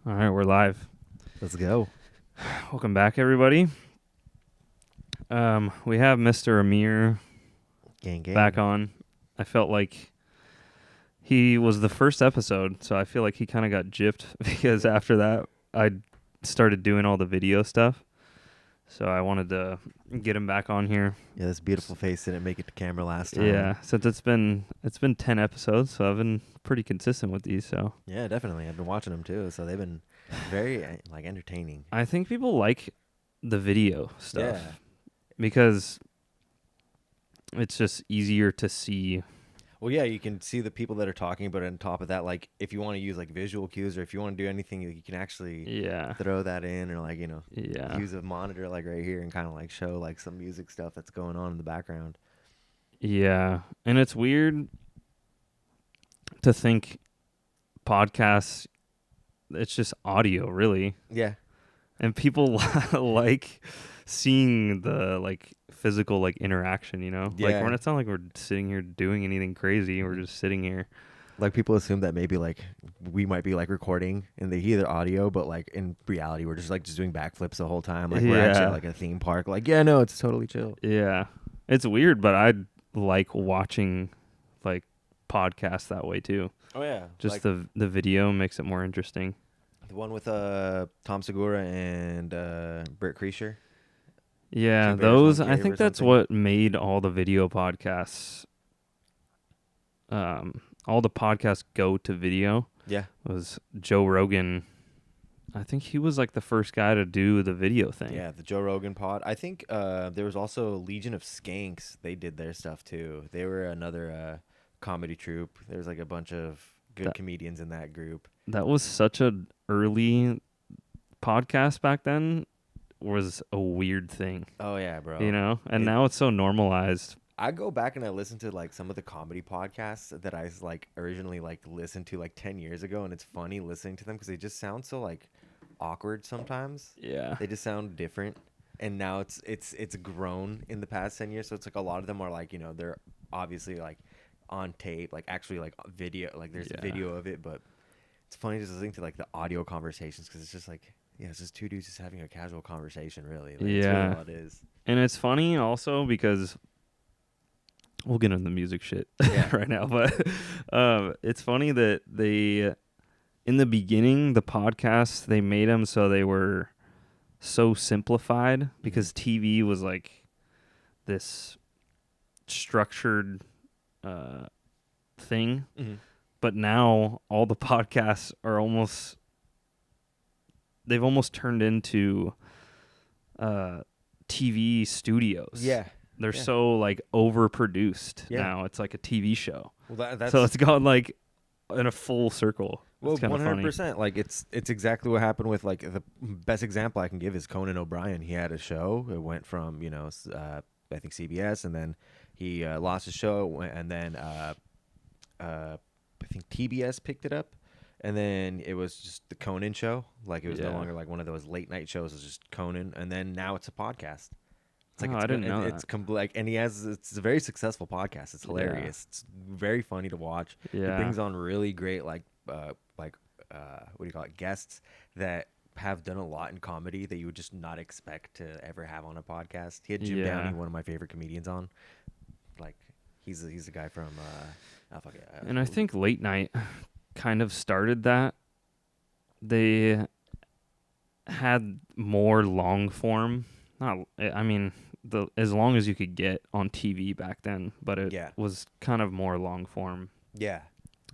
All right, we're live. Let's go. Welcome back, everybody. We have Mr. Amir Gang. back on. I felt like he was the first episode, so I feel like he kind of got gypped because after that, I started doing all the video stuff. So I wanted to get him back on here. Yeah, this beautiful face didn't make it to camera last time. Yeah, since it's been 10 episodes, so I've been pretty consistent with these. So Yeah, definitely. I've been watching them too, so they've been very entertaining. I think people like the video stuff Yeah. because it's just easier to see. Well, yeah, you can see the people that are talking, but on top of that, like if you want to use like visual cues or if you want to do anything, you can actually throw that in or use a monitor like right here and kind of like show like some music stuff that's going on in the background. Yeah, and it's weird to think podcasts, it's just audio, really. Yeah. And people like seeing the like physical like interaction, you know? Yeah. Like it's not like we're sitting here doing anything crazy. We're just sitting here. Like people assume that maybe like we might be like recording and they hear the audio, but like in reality we're just doing backflips the whole time. Like we're actually at like a theme park. Like, yeah, no, it's totally chill. Yeah. It's weird, but I like watching like podcasts that way too. Oh yeah. Just the video makes it more interesting. The one with Tom Segura and Bert Kreischer. Yeah, those I think that's what made all the video podcasts all the podcasts go to video. Yeah. Was Joe Rogan. I think he was like the first guy to do the video thing. Yeah, the Joe Rogan pod. I think there was also Legion of Skanks. They did their stuff too. They were another comedy troupe. There's like a bunch of good comedians in that group. That was such an early podcast back then. Was a weird thing. Oh yeah, bro. You know, and now it's so normalized. I go back and I listen to like some of the comedy podcasts that I like originally like listened to like 10 years ago, and it's funny listening to them because they just sound so like awkward sometimes. Yeah, they just sound different, and now it's grown in the past 10 years. So it's like a lot of them are like, you know, they're obviously like on tape, like actually like video, like there's video of it, but it's funny just listening to like the audio conversations because it's just like, yeah, it's just two dudes just having a casual conversation, really. Like, it's really all it is. And it's funny also because we'll get into the music shit right now, but it's funny that they, in the beginning, the podcasts, they made them so they were so simplified because TV was like this structured thing. Mm-hmm. But now all the podcasts are they've almost turned into TV studios. Yeah. They're so like overproduced now. It's like a TV show. Well, that's so it's gone like in a full circle. Well, 100%. Like it's exactly what happened with like the best example I can give is Conan O'Brien. He had a show. It went from I think CBS, and then he lost his show, and then I think TBS picked it up. And then it was just the Conan show. Like it was no longer like one of those late night shows. It was just Conan. And then now it's a podcast. It's like I didn't know that. And it's a very successful podcast. It's hilarious. It's very funny to watch. Yeah. It brings on really great what do you call it? Guests that have done a lot in comedy that you would just not expect to ever have on a podcast. He had Jim Downey, one of my favorite comedians, on. Like he's the guy from and I think late night kind of started that. They had more long form. As long as you could get on TV back then, but it was kind of more long form. Yeah.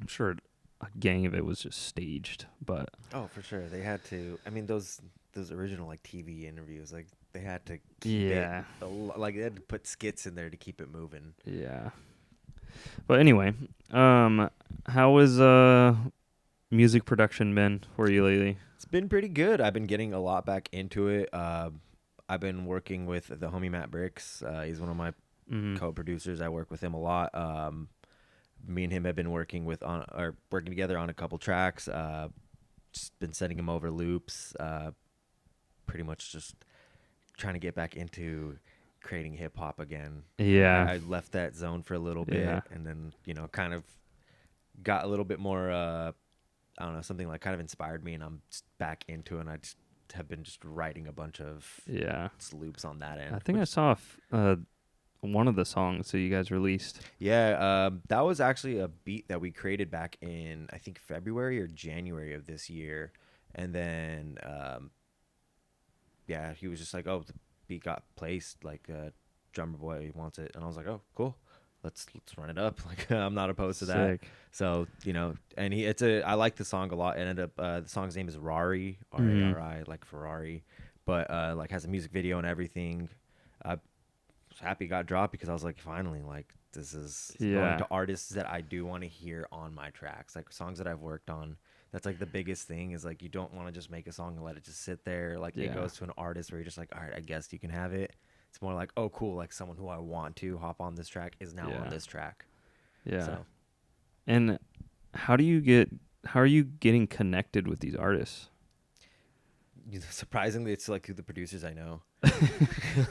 I'm sure a gang of it was just staged, but oh, for sure. They had to. I mean, those original like TV interviews, like they had to keep it, like they had to put skits in there to keep it moving. Yeah. But anyway, how is music production been for you lately? It's been pretty good. I've been getting a lot back into it. I've been working with the homie Matt Bricks. He's one of my co-producers. I work with him a lot. Me and him have been working together on a couple tracks. Just been sending him over loops. Pretty much just trying to get back into creating hip hop again. Yeah. I left that zone for a little bit and then, kind of got a little bit more I don't know, something like kind of inspired me, and I'm just back into it. And I just have been just writing a bunch of loops on that end. I think I saw one of the songs that you guys released. Yeah, that was actually a beat that we created back in, I think, February or January of this year. And then, yeah, he was just like, "Oh, the beat got placed. Like, drummer boy wants it," and I was like, "Oh, cool. Let's run it up." Like, I'm not opposed to that. Sick. So, you know, and I like the song a lot. It ended up, the song's name is Rari, Rari, like Ferrari, but like has a music video and everything. I was happy it got dropped because I was like, finally, like this is going to artists that I do want to hear on my tracks, like songs that I've worked on. That's like the biggest thing is like you don't want to just make a song and let it just sit there. Like it goes to an artist where you're just like, all right, I guess you can have it. It's more like, oh, cool, like someone who I want to hop on this track is now on this track. Yeah. So. And how are you getting connected with these artists? Surprisingly, it's like through the producers I know.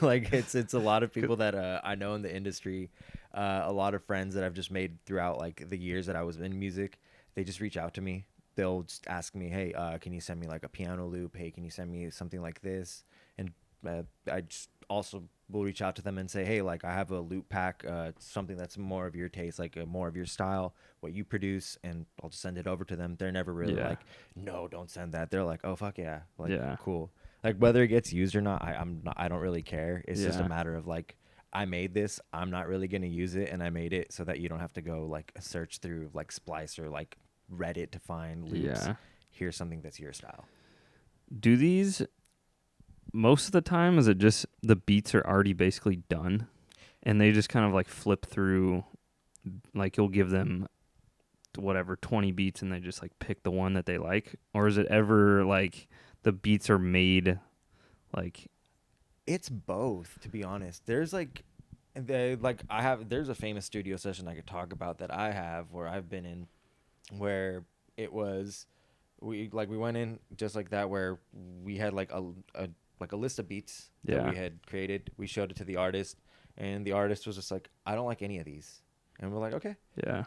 Like it's a lot of people that I know in the industry, a lot of friends that I've just made throughout like the years that I was in music. They just reach out to me. They'll just ask me, hey, can you send me like a piano loop? Hey, can you send me something like this? And I just also will reach out to them and say, hey, like I have a loop pack, something that's more of your taste, like more of your style, what you produce, and I'll just send it over to them. They're never really like, no, don't send that. They're like, oh fuck yeah, like cool. Like whether it gets used or not, I don't really care. It's just a matter of like, I made this, I'm not really gonna use it, and I made it so that you don't have to go like search through like Splice or like Reddit to find loops. Here's something that's your style. Do these most of the time, is it just the beats are already basically done and they just kind of like flip through, like you'll give them whatever 20 beats and they just like pick the one that they like? Or is it ever like the beats are made like? It's both, to be honest. There's like there's a famous studio session I could talk about that I have where I've been in, where it was we went in just like that, where we had like a list of beats that we had created. We showed it to the artist, and the artist was just like, I don't like any of these. And we're like, okay,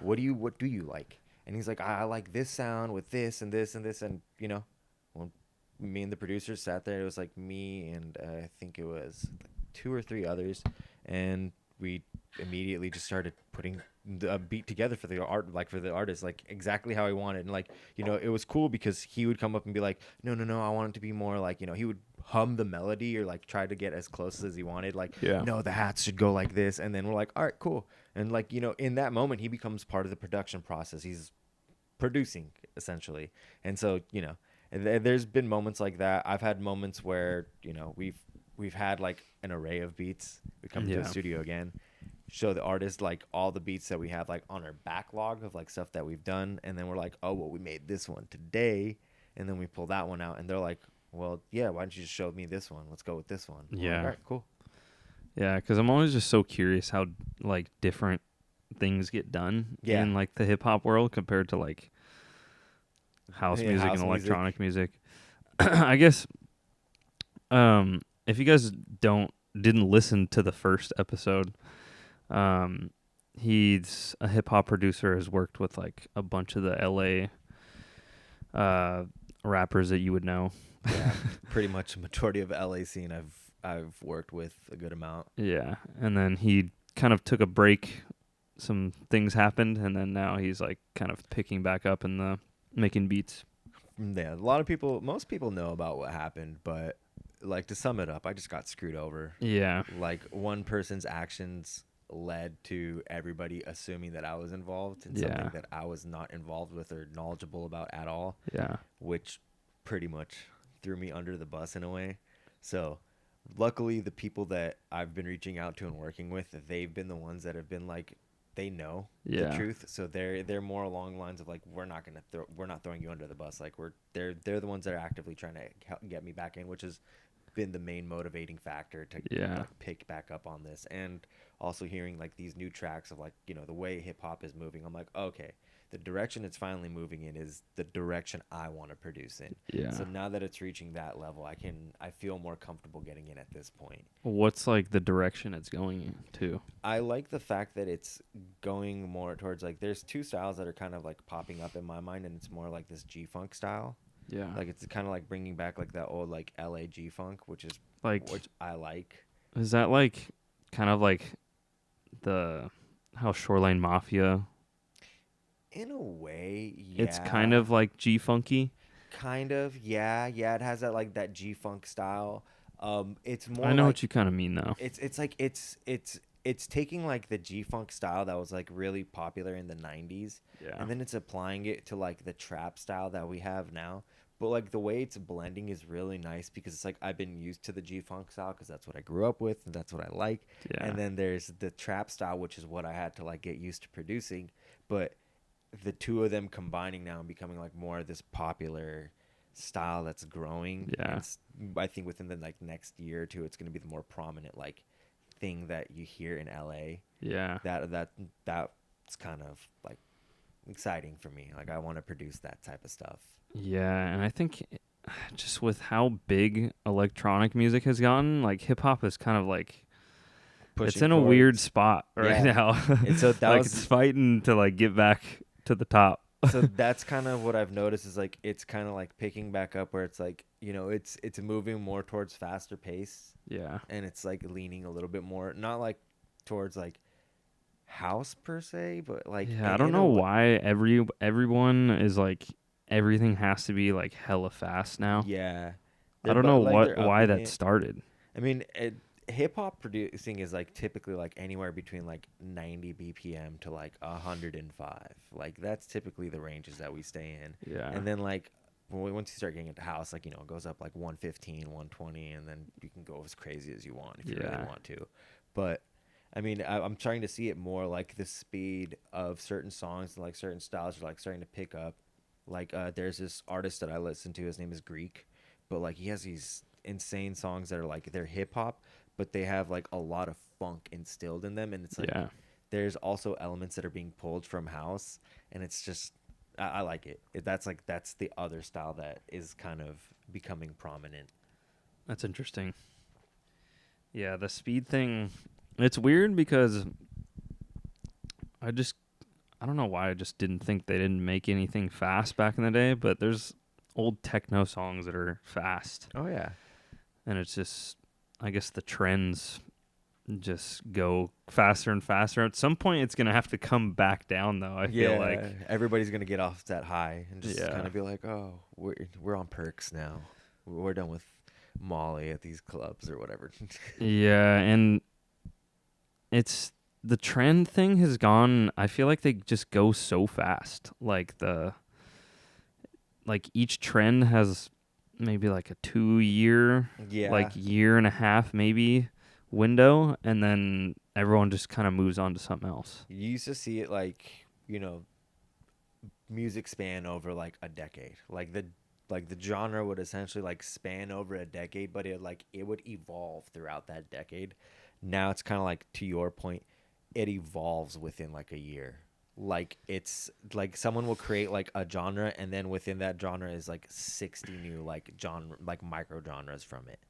what do you like? And he's like, I like this sound with this and this and this. And you know, when me and the producers sat there, it was like me and I think it was like 2 or 3 others, and we immediately just started putting the beat together for the artist, like exactly how he wanted. And like, you know, it was cool because he would come up and be like, no, I want it to be more like, you know, he would hum the melody or like try to get as close as he wanted, like, no, the hats should go like this. And then we're like, all right, cool. And like, you know, in that moment he becomes part of the production process. He's producing essentially. And so, you know, there's been moments like that. I've had moments where, you know, we've had like an array of beats. We come to the studio again, show the artist like all the beats that we have like on our backlog of like stuff that we've done, and then we're like, oh well, we made this one today, and then we pull that one out, and they're like, well, yeah, why don't you just show me this one? Let's go with this one. Yeah. Like, all right, cool. Yeah, because I'm always just so curious how like different things get done in like the hip hop world compared to like house music and electronic music. I guess if you guys didn't listen to the first episode, he's a hip hop producer, has worked with like a bunch of the LA rappers that you would know. Yeah, pretty much a majority of LA scene I've worked with a good amount. Yeah, and then he kind of took a break. Some things happened, and then now he's like kind of picking back up in the making beats. Yeah, most people know about what happened, but like to sum it up, I just got screwed over. Yeah. Like one person's actions led to everybody assuming that I was involved in something that I was not involved with or knowledgeable about at all. Yeah. Which pretty much threw me under the bus in a way. So luckily the people that I've been reaching out to and working with, they've been the ones that have been like, they know the truth. So they're more along the lines of like, we're not throwing you under the bus. Like they're the ones that are actively trying to get me back in, which has been the main motivating factor to like, pick back up on this. And also hearing like these new tracks of like, you know, the way hip hop is moving. I'm like, okay, the direction it's finally moving in is the direction I want to produce in. Yeah. So now that it's reaching that level, I feel more comfortable getting in at this point. What's like the direction it's going in to? I like the fact that it's going more towards like there's two styles that are kind of like popping up in my mind, and it's more like this G-funk style. Yeah. Like it's kind of like bringing back like that old like LA G-funk, which I like. Is that like kind of like how Shoreline Mafia? In a way, yeah. It's kind of like G-funky. Kind of, yeah. It has that like that G-funk style. It's more. I know like, what you kind of mean though. It's like it's taking like the G-funk style that was like really popular in the 90s, and then it's applying it to like the trap style that we have now. But like the way it's blending is really nice because it's like I've been used to the G-funk style because that's what I grew up with and that's what I like. Yeah. And then there's the trap style, which is what I had to like get used to producing. But the two of them combining now and becoming like more of this popular style that's growing. Yeah. I think within the like next year or two, it's going to be the more prominent like thing that you hear in LA. Yeah. That's kind of like exciting for me. Like I want to produce that type of stuff. Yeah, and I think just with how big electronic music has gotten, like hip hop is kind of like it's in a weird spot right now. And so that it's fighting to like get back to the top. So that's kind of what I've noticed is like it's kind of like picking back up where it's like, you know, it's moving more towards faster pace. Yeah. And it's like leaning a little bit more, not like towards like house per se, but like I don't know why everyone is like everything has to be like hella fast now. Yeah. I don't know why that started. I mean, hip hop producing is like typically like anywhere between like 90 BPM to like 105. Like that's typically the ranges that we stay in. Yeah. And then like once you start getting into house, like, you know, it goes up like 115, 120, and then you can go as crazy as you want if you really want to. But I mean, I'm trying to see it more like the speed of certain songs, like certain styles are like starting to pick up. Like there's this artist that I listen to, his name is Greek, but like he has these insane songs that are like they're hip hop, but they have like a lot of funk instilled in them, and it's like there's also elements that are being pulled from house, and it's just I like it. That's the other style that is kind of becoming prominent. That's interesting. Yeah, the speed thing, it's weird because I don't know why I just didn't think they didn't make anything fast back in the day, but there's old techno songs that are fast. Oh yeah. And it's just, I guess the trends just go faster and faster. At some point, it's going to have to come back down, though, I feel like. Everybody's going to get off that high and just kind of be like, oh, we're on perks now. We're done with Molly at these clubs or whatever. Yeah, and it's the trend thing has gone, I feel like they just go so fast. Like each trend has maybe like a 2-year, like year and a half maybe window, and then everyone just kind of moves on to something else. You used to see it like, you know, music span over like a decade. Like the genre would essentially like span over a decade, but it would evolve throughout that decade. Now it's kind of like, to your point, it evolves within like a year. Like it's like someone will create like a genre, and then within that genre is like 60 new like genre, like micro genres from it.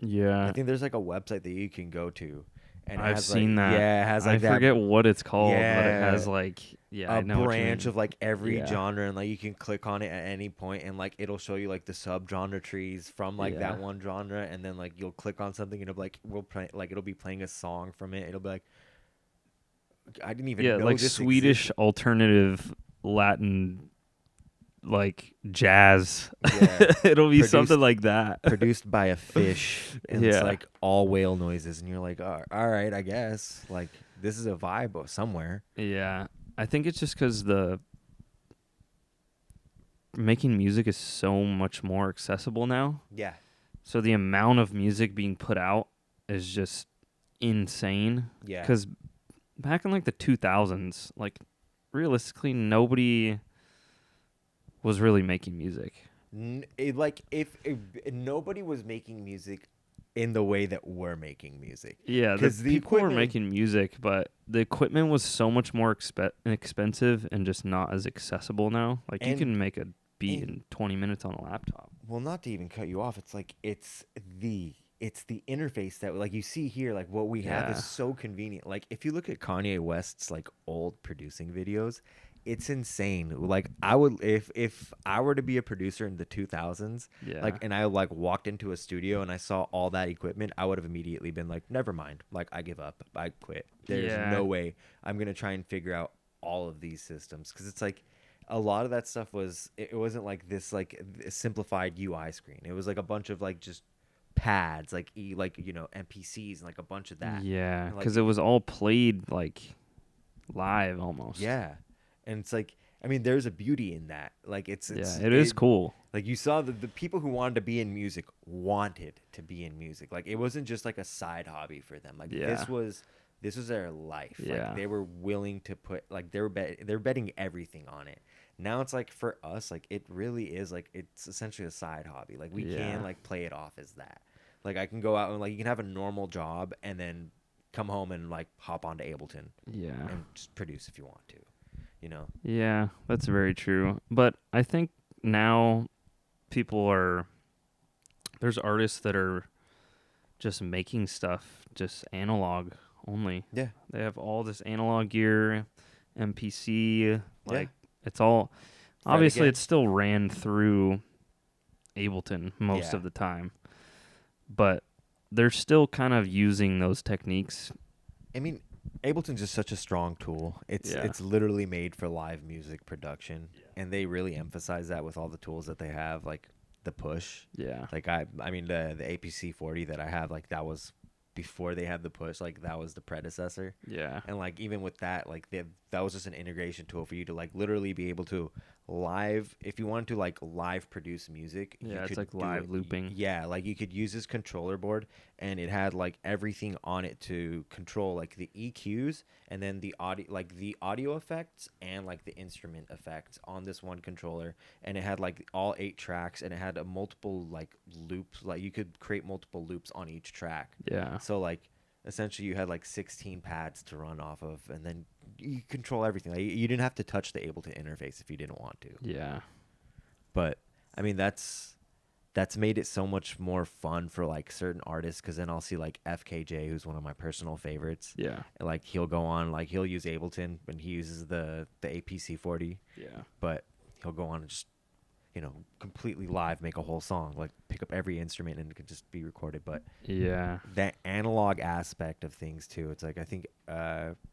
Yeah, I think there's like a website that you can go to, and I've seen that. Yeah, it has like I forget what it's called, but it has like a branch of like every genre, and like you can click on it at any point, and like it'll show you like the sub genre trees from like that one genre, and then like you'll click on something, and it'll be like it'll be playing a song from it. It'll be like, I didn't even know like this Swedish existed. Alternative Latin, like jazz. It'll be something like that. Produced by a fish, and it's like all whale noises, and you're like, all right, I guess like this is a vibe somewhere. Yeah, I think it's just because the making music is so much more accessible now. Yeah. So the amount of music being put out is just insane. Yeah. Because back in like the 2000s, like realistically, nobody was really making music. If nobody was making music in the way that we're making music. Yeah, the 'Cause the people were equipment- making music, but the equipment was so much more expensive and just not as accessible now. Like you And- can make a beat and- in 20 minutes on a laptop. Well, not to even cut you off, it's like it's the interface that like you see here, like what we have Yeah. is so convenient. Like if you look at Kanye West's like old producing videos, it's insane. Like I would if I were to be a producer in the 2000s, Yeah. like and I like walked into a studio and I saw all that equipment, I would have immediately been like, never mind. Like I give up. I quit. There's Yeah. no way I'm going to try and figure out all of these systems, cuz it's like a lot of that stuff was it wasn't like this like simplified UI screen. It was like a bunch of like just pads, like NPCs and like a bunch of that. Yeah, And, like, because it was all played like live almost. Yeah. And it's like, I mean, there's a beauty in that. Like it is cool. Like you saw the people who wanted to be in music wanted to be in music. Like it wasn't just like a side hobby for them. Like Yeah. this was their life. Yeah. Like they were willing to put like they're betting everything on it. Now it's like for us, like it really is like it's essentially a side hobby. Like we Yeah. can like play it off as that. Like I can go out and like you can have a normal job and then come home and like hop onto Ableton Yeah. and just produce if you want to, you know. Yeah, that's very true. But I think now there's artists that are just making stuff just analog only. Yeah. They have all this analog gear, MPC, like it's all obviously again. it's still ran through Ableton most Yeah. of the time. But they're still kind of using those techniques. I mean, Ableton's just such a strong tool. It's literally made for live music production, and they really emphasize that with all the tools that they have, like the push. Yeah. Like I mean the APC 40 that I have, like that was before they had the push. Like that was the predecessor. Yeah. And like even with that, like that was just an integration tool for you to like literally be able to live, if you wanted to like live produce music. Yeah, you it's could like do live it. looping. Yeah, like you could use this controller board, and it had like everything on it to control like the EQs and then the audio effects and like the instrument effects on this one controller. And it had like all 8 tracks, and it had a multiple like loops. Like you could create multiple loops on each track. Yeah. So like essentially you had like 16 pads to run off of, and then you control everything. Like, you didn't have to touch the Ableton interface if you didn't want to. Yeah. But I mean that's made it so much more fun for like certain artists, because then I'll see like FKJ, who's one of my personal favorites. Yeah. And like he'll go on, like he'll use Ableton and he uses the APC 40, Yeah. but he'll go on and just completely live make a whole song, like pick up every instrument and it could just be recorded. But Yeah. that analog aspect of things too, it's like I think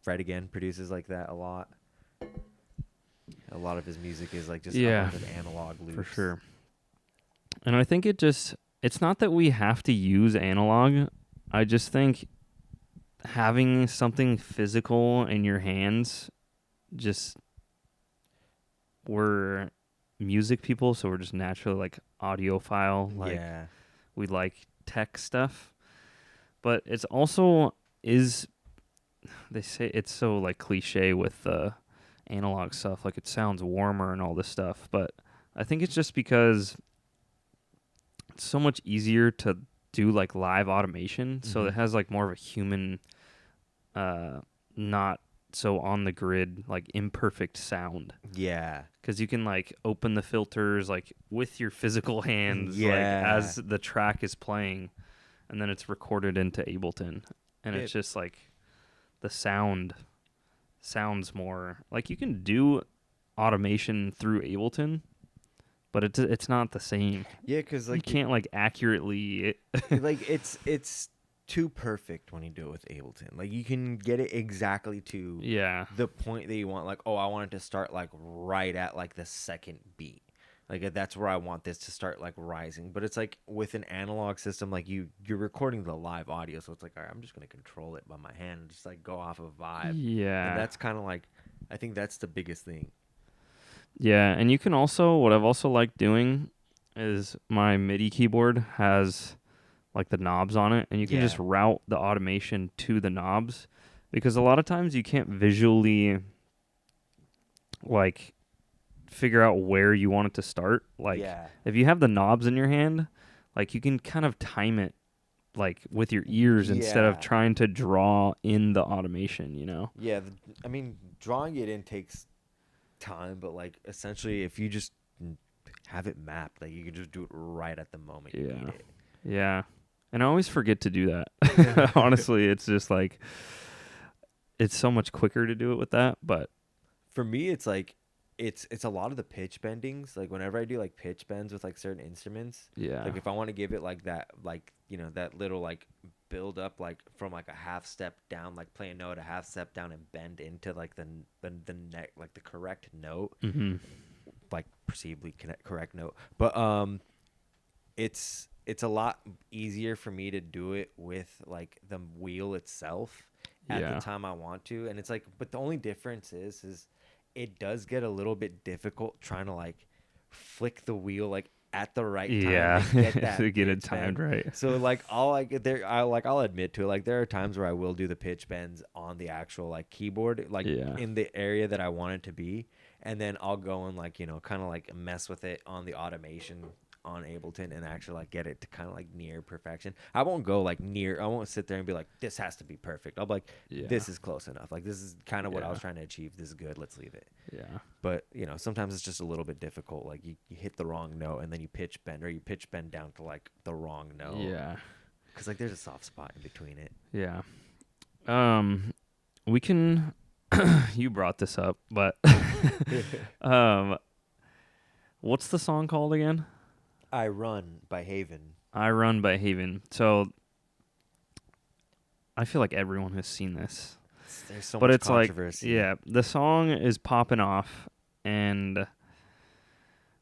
Fred again produces like that a lot. A lot of his music is like just a bunch of analog loops. For sure. And I think it's not that we have to use analog. I just think having something physical in your hands, we're music people, so we're just naturally like audiophile. Like we like tech stuff. But it's also they say it's so like cliche with the analog stuff, like it sounds warmer and all this stuff, but I think it's just because it's so much easier to do like live automation, so it has like more of a human not so on the grid like imperfect sound. Yeah. Because you can like open the filters like with your physical hands, like as the track is playing, and then it's recorded into Ableton, and it's just like the sounds more like you can do automation through Ableton, but it's not the same. Yeah, because like you can't like accurately like it's too perfect when you do it with Ableton. Like you can get it exactly to the point that you want. Like, oh, I want it to start like right at like the second beat. Like that's where I want this to start like rising. But it's like with an analog system, like you're recording the live audio, so it's like, all right, I'm just gonna control it by my hand and just like go off of a vibe. Yeah. And that's kind of like, I think that's the biggest thing. Yeah, and you can also, what I've also liked doing is my MIDI keyboard has like the knobs on it, and you can just route the automation to the knobs, because a lot of times you can't visually like figure out where you want it to start. Like if you have the knobs in your hand, like you can kind of time it like with your ears instead of Yeah. trying to draw in the automation, Yeah, I mean, drawing it in takes time, but like essentially, if you just have it mapped, like you can just do it right at the moment you need it. Yeah. And I always forget to do that. Honestly, it's just like it's so much quicker to do it with that, but For me, it's like it's a lot of the pitch bendings. Like whenever I do like pitch bends with like certain instruments, yeah. like if I want to give it like that, like that little like build up like from like a half step down, like play a note a half step down and bend into like the neck, like the correct note, like perceivably correct note. But it's a lot easier for me to do it with like the wheel itself at the time I want to. And it's like, but the only difference is it does get a little bit difficult trying to like flick the wheel like at the right time to get that to get it pitch timed bend. right. So like I'll admit to it, like there are times where I will do the pitch bends on the actual like keyboard, like in the area that I want it to be, and then I'll go and like kind of like mess with it on the automation on Ableton and actually like get it to kind of like near perfection. I won't go like near. I won't sit there and be like, this has to be perfect. I'll be like, this is close enough. Like this is kind of what I was trying to achieve. This is good. Let's leave it. Yeah. But sometimes it's just a little bit difficult. Like you hit the wrong note and then you pitch bend down to like the wrong note. Yeah. Because like there's a soft spot in between it. Yeah. We can. You brought this up, but what's the song called again? I Run by Haven. I Run by Haven. So I feel like everyone has seen this. There's so much controversy. Like, the song is popping off, and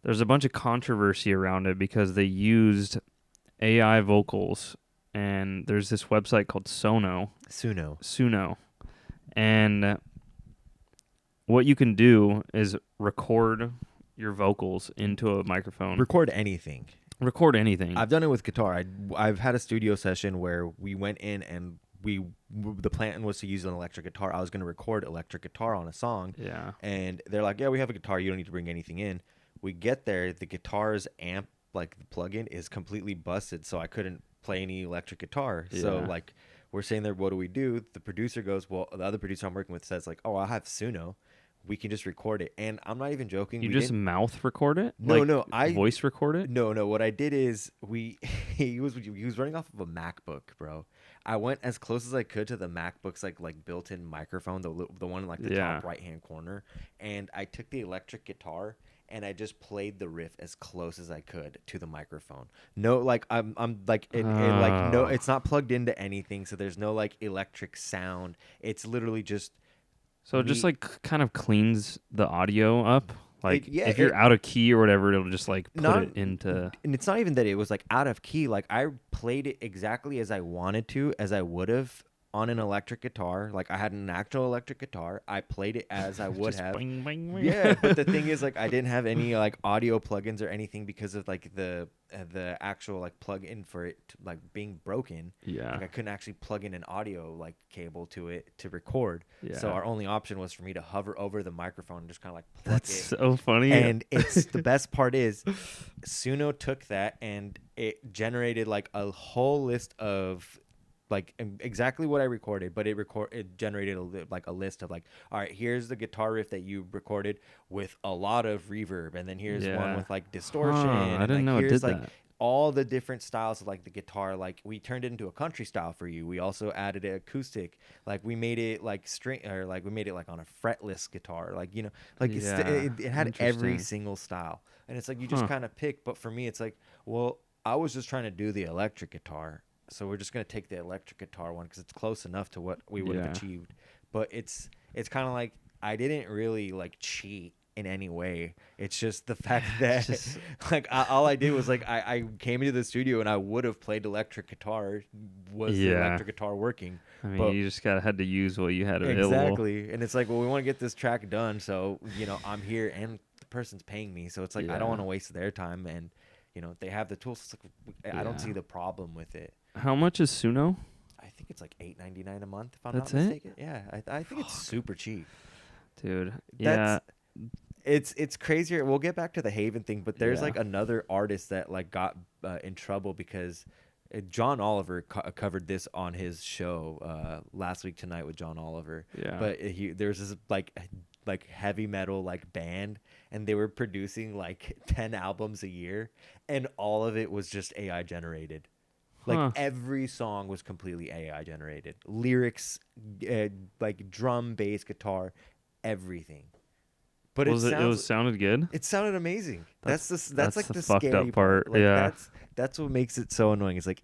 there's a bunch of controversy around it because they used AI vocals, and there's this website called Suno. And what you can do is record your vocals into a microphone. Record anything. I've done it with guitar. I've had a studio session where we went in and the plan was to use an electric guitar. I was going to record electric guitar on a song. Yeah. And they're like, yeah, we have a guitar. You don't need to bring anything in. We get there. The guitar's amp, like the plug-in, is completely busted. So I couldn't play any electric guitar. Yeah. So like we're saying there, what do we do? The producer goes, well, the other producer I'm working with says like, oh, I have Suno. We can just record it. And I'm not even joking. You just mouth record it? No, I voice record it? No. What I did is he was running off of a MacBook, bro. I went as close as I could to the MacBook's like built-in microphone, the one in like the top right-hand corner, and I took the electric guitar and I just played the riff as close as I could to the microphone. No, like I'm like no, it's not plugged into anything, so there's no like electric sound. It's literally just. So it just like kind of cleans the audio up. Like if you're out of key or whatever, it'll just like put it into. And it's not even that it was like out of key. Like I played it exactly as I wanted to, as I would have on an electric guitar. Like I had an actual electric guitar. I played it as I would have. Boing, boing, boing. Yeah, but the thing is, like, I didn't have any like audio plugins or anything because of like the actual like plug-in for it like being broken. Yeah, like I couldn't actually plug in an audio like cable to it to record. Yeah. So our only option was for me to hover over the microphone and just kind of like plug That's so funny. And it's the best part is Suno took that and it generated like a whole list of like exactly what I recorded, but it generated a list of like, all right, here's the guitar riff that you recorded with a lot of reverb, and then here's one with like distortion. I didn't know it did that. All the different styles of like the guitar. Like we turned it into a country style for you. We also added an acoustic. Like we made it like string, or like we made it like on a fretless guitar. Like it had every single style, and it's like you just kind of pick. But for me, it's like, well, I was just trying to do the electric guitar. So we're just going to take the electric guitar one because it's close enough to what we would have achieved. But it's kind of like I didn't really like cheat in any way. It's just the fact that like all I did was like I came into the studio and I would have played electric guitar. Was the electric guitar working? I mean, you just had to use what you had available. Exactly. And it's like, well, we want to get this track done. So, I'm here and the person's paying me. So it's like I don't want to waste their time. And, they have the tools. It's like, I don't see the problem with it. How much is Suno? I think it's like $8.99 a month, if I'm not mistaken. Yeah, I think it's super cheap, dude. It's crazier. We'll get back to the Haven thing, but there's like another artist that like got in trouble because John Oliver covered this on his show last week tonight with John Oliver. Yeah. But there's this like heavy metal like band, and they were producing like 10 albums a year, and all of it was just AI generated. Like every song was completely AI generated. Lyrics, like drum, bass, guitar, everything. But it sounded good. It sounded amazing. That's like the fucked scary up part. Like, yeah, that's what makes it so annoying. It's like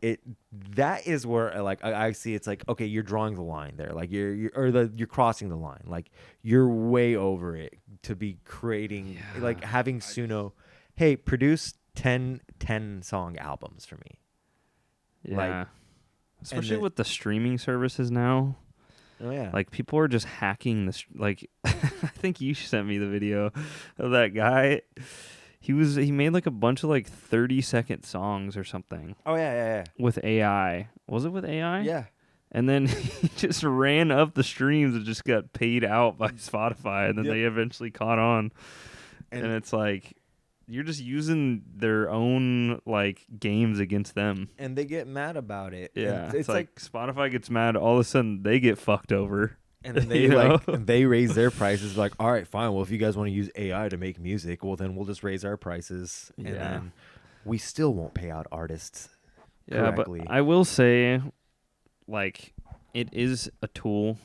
that is where like I see it's like, okay, you're drawing the line there. Like you're crossing the line. Like you're way over it to be creating like having Suno, hey, produce 10 song albums for me. Yeah. Like, especially with the streaming services now. Oh yeah. Like people are just hacking this. Like I think you sent me the video of that guy. He made like a bunch of like 30-second songs or something. Oh yeah. With AI. Was it with AI? Yeah. And then he just ran up the streams and just got paid out by Spotify, and then they eventually caught on. And it's like, you're just using their own like games against them, and they get mad about it. Yeah, it's like Spotify gets mad. All of a sudden, they get fucked over, and then they they raise their prices. Like, all right, fine. Well, if you guys want to use AI to make music, well, then we'll just raise our prices, and then we still won't pay out artists. Yeah, correctly. But I will say, like, it is a tool.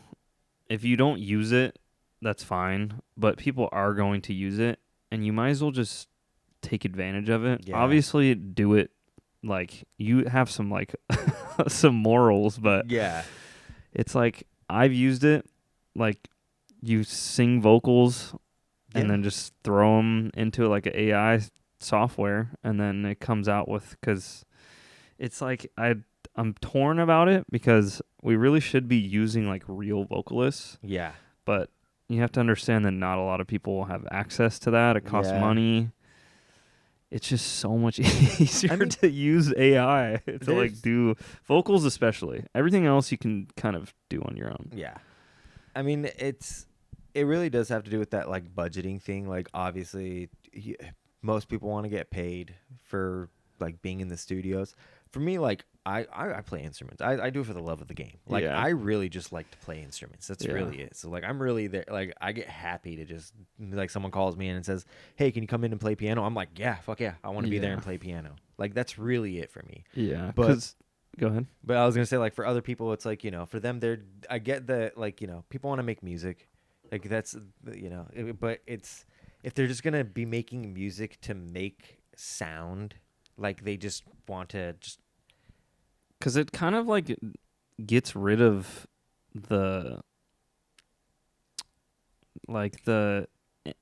If you don't use it, that's fine. But people are going to use it, and you might as well just take advantage of it. Yeah. Obviously do it like you have some like some morals, but it's like I've used it like you sing vocals and then just throw them into like an AI software, and then it comes out with, because it's like I'm torn about it because we really should be using like real vocalists, but you have to understand that not a lot of people have access to that. It costs money. It's just so much easier to use AI to like do vocals, especially. Everything else you can kind of do on your own. Yeah. I mean, it really does have to do with that like budgeting thing. Like obviously most people want to get paid for like being in the studios. For me, like I play instruments. I do it for the love of the game. Like I really just like to play instruments. That's really it. So like I'm really there. Like I get happy to just like someone calls me in and says, "Hey, can you come in and play piano?" I'm like, "Yeah, fuck yeah, I want to be there and play piano." Like that's really it for me. Yeah. But go ahead. But I was gonna say, like, for other people, it's like, for them, I get that, like, people want to make music, like that's but it's, if they're just gonna be making music to make sound, like they just want to just, because it kind of like gets rid of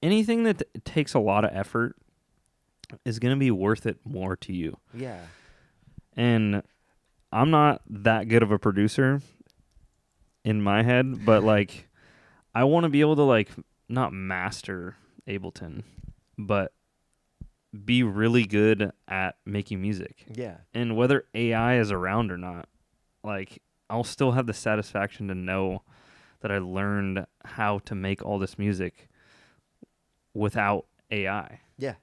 anything that takes a lot of effort is gonna be worth it more to you. Yeah. And I'm not that good of a producer in my head, but like I want to be able to like not master Ableton, but be really good at making music. Yeah. And whether AI is around or not, like I'll still have the satisfaction to know that I learned how to make all this music without AI. Yeah.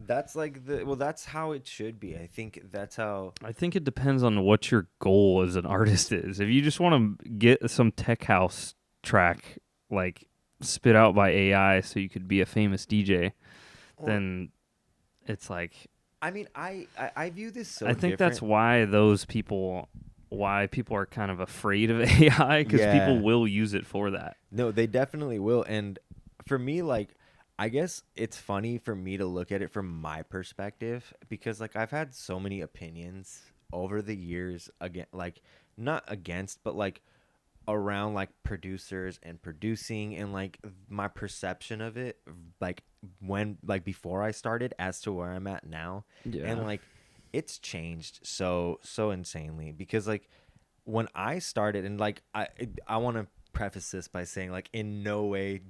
That's like that's how it should be. I think it depends on what your goal as an artist is. If you just want to get some tech house track like spit out by AI so you could be a famous DJ, then it's like, I mean, I view this so I think different. that's why people are kind of afraid of AI, because people will use it for that. No, they definitely will. And for me, like, I guess it's funny for me to look at it from my perspective, because like I've had so many opinions over the years, again, like not against, but like around like producers and producing, and like my perception of it, like when, like before I started as to where I'm at now. And like it's changed so insanely, because like when I started, and like I want to preface this by saying, like, in no way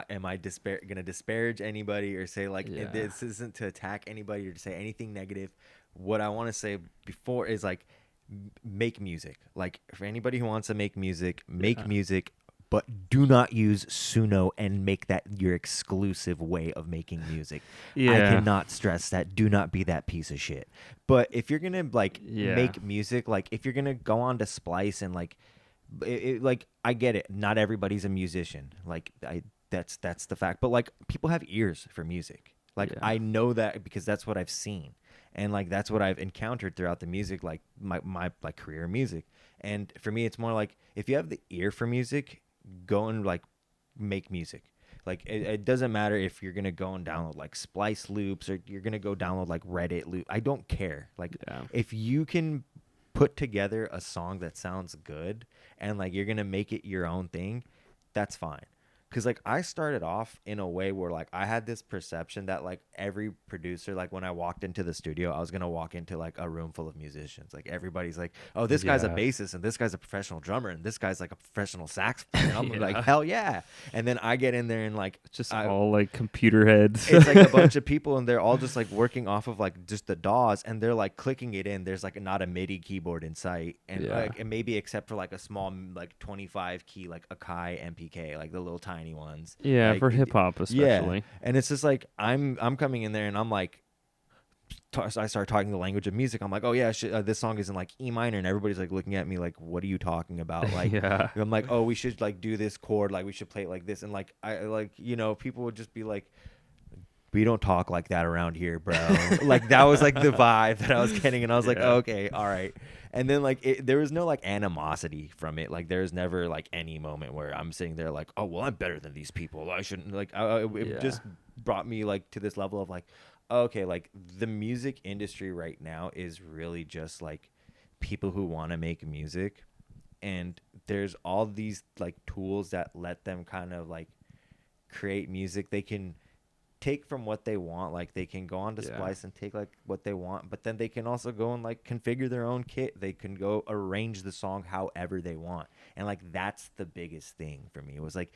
am I gonna disparage anybody or say like this isn't to attack anybody or to say anything negative. What I want to say before is like, make music. Like, for anybody who wants to make music, but do not use Suno and make that your exclusive way of making music. Yeah. I cannot stress that. Do not be that piece of shit. But if you're gonna like make music, like if you're gonna go on to Splice and like, like I get it. Not everybody's a musician. Like that's the fact. But like people have ears for music. Like I know that because that's what I've seen. And like that's what I've encountered throughout the music, like my like career in music. And for me, it's more like if you have the ear for music, go and like make music. Like it doesn't matter if you're gonna go and download like Splice loops or you're gonna go download like Reddit loop. I don't care. Like if you can put together a song that sounds good and like you're gonna make it your own thing, that's fine. Because like I started off in a way where like I had this perception that like every producer, like when I walked into the studio, I was gonna walk into like a room full of musicians. Like everybody's like, oh, this guy's a bassist and this guy's a professional drummer and this guy's like a professional sax player. And I'm like, hell yeah. And then I get in there and like just all like computer heads. It's like a bunch of people and they're all just like working off of like just the DAWs and they're like clicking it in. There's like not a MIDI keyboard in sight. And like and maybe except for like a small like 25 key like Akai MPK, like the little tiny ones. Yeah, like, for hip hop especially. Yeah. And it's just like I'm coming in there and I'm like I start talking the language of music. I'm like, oh yeah, this song is in like E minor, and everybody's like looking at me like, what are you talking about? Like, I'm like, oh, we should like do this chord, like we should play it like this, and like I like people would just be like, we don't talk like that around here, bro. Like that was like the vibe that I was getting, and I was like, okay, all right. And then like there was no like animosity from it. Like there's never like any moment where I'm sitting there like, oh well, I'm better than these people. I shouldn't like. It just brought me like to this level of like, okay, like the music industry right now is really just like people who want to make music, and there's all these like tools that let them kind of like create music. They can take from what they want, like they can go on to Splice and take like what they want, but then they can also go and like configure their own kit. They can go arrange the song however they want, and like that's the biggest thing for me. It was like,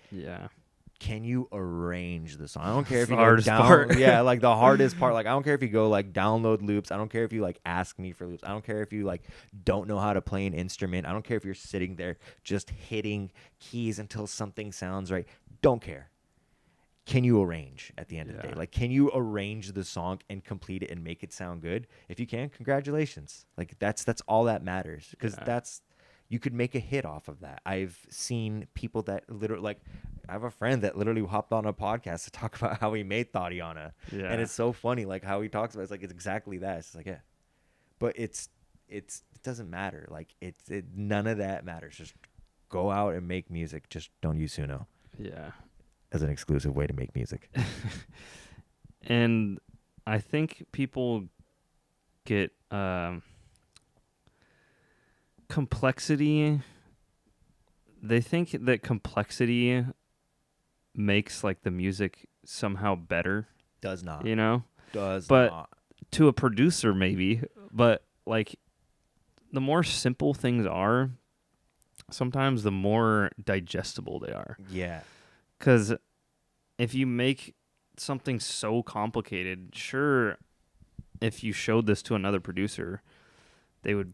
can you arrange the song? I don't care if you go down. Yeah, like the hardest part. Like I don't care if you go like download loops. I don't care if you like ask me for loops. I don't care if you like don't know how to play an instrument. I don't care if you're sitting there just hitting keys until something sounds right. Don't care. Can you arrange at the end of the day? Like, can you arrange the song and complete it and make it sound good? If you can, congratulations. Like that's all that matters, because you could make a hit off of that. I've seen people that literally, like, I have a friend that literally hopped on a podcast to talk about how he made Tatiana. Yeah. And it's so funny, like, how he talks about it. It's like, it's exactly that. It's like, but it doesn't matter. Like, none of that matters. Just go out and make music. Just don't use Suno. Yeah. As an exclusive way to make music. And I think people get complexity. They think that complexity makes like the music somehow better. Does not. But to a producer maybe, but like the more simple things are, sometimes the more digestible they are. Yeah. Because if you make something so complicated, sure, if you showed this to another producer, they would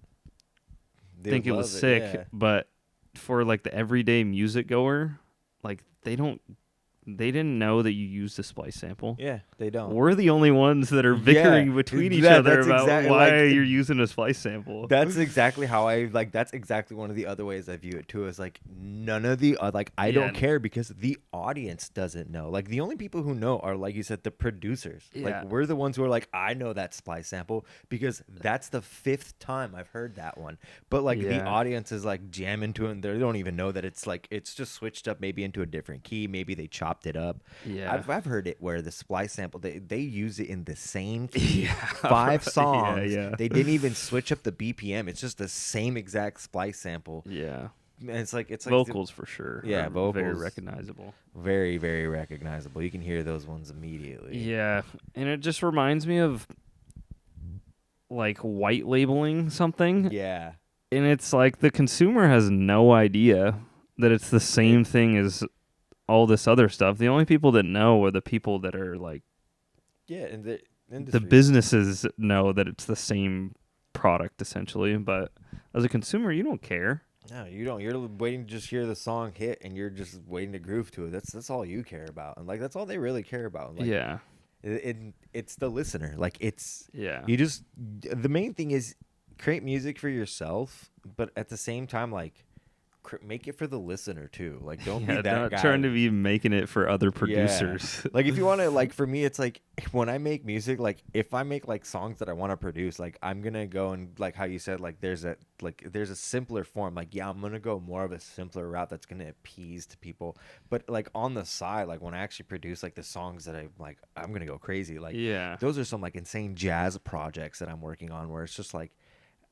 think it was sick. Yeah. But for like the everyday music goer, like they didn't know that you used a Splice sample. Yeah, they don't. We're the only ones that are bickering between each other about why you're using a Splice sample. That's exactly how that's exactly one of the other ways I view it too, is like none of the, like I don't care because the audience doesn't know. Like the only people who know are, like you said, the producers. Yeah. Like we're the ones who are like, I know that Splice sample because that's the 5th time I've heard that one. But like the audience is like jamming to it and they don't even know that it's like, it's just switched up maybe into a different key. Maybe they chopped it up. Yeah, I've heard it where the Splice sample they use it in the same key. 5 songs. They didn't even switch up the BPM. It's just the same exact Splice sample. Yeah, and it's like vocals for sure. Yeah, vocals very recognizable. Very, very recognizable. You can hear those ones immediately. Yeah, and it just reminds me of like white labeling something. Yeah, and it's like the consumer has no idea that it's the same thing as all this other stuff. The only people that know are the people that are like, and the businesses know that it's the same product essentially. But as a consumer, you don't care. No, you don't. You're waiting to just hear the song hit, and you're just waiting to groove to it. That's all you care about, and like that's all they really care about. Like, Yeah. it's the listener. Like Yeah. you just the main thing is create music for yourself, but at the same time, like make it for the listener too. Like don't be that not guy. trying to be making it for other Yeah. producers. Like if you want to, like for me, it's like when I make music, like if I make like songs that I want to produce, like I'm gonna go and like how you said, like there's a simpler form. Like yeah, I'm gonna go more of a simpler route that's gonna appease to people. But like on the side, like when I actually produce like the songs that I like, I'm gonna go crazy. Like Yeah. those are some like insane jazz projects that I'm working on where it's just like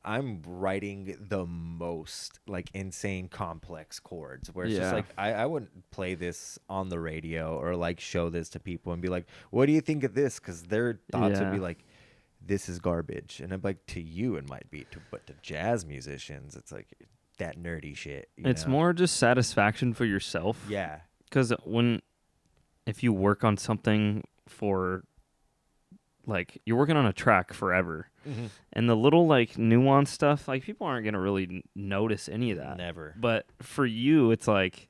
I'm writing the most like insane complex chords where it's just Yeah. like I wouldn't play this on the radio or like show this to people and be like, what do you think of this? Because their thoughts would be Yeah. like, this is garbage. And I'm like, to you it might be, but to jazz musicians, it's like that nerdy shit. It's more just satisfaction for yourself. Yeah. Because if you work on something for, like, you're working on a track forever, Mm-hmm. and the little, like, nuanced stuff, like, people aren't going to really notice any of that. Never. But for you, it's like,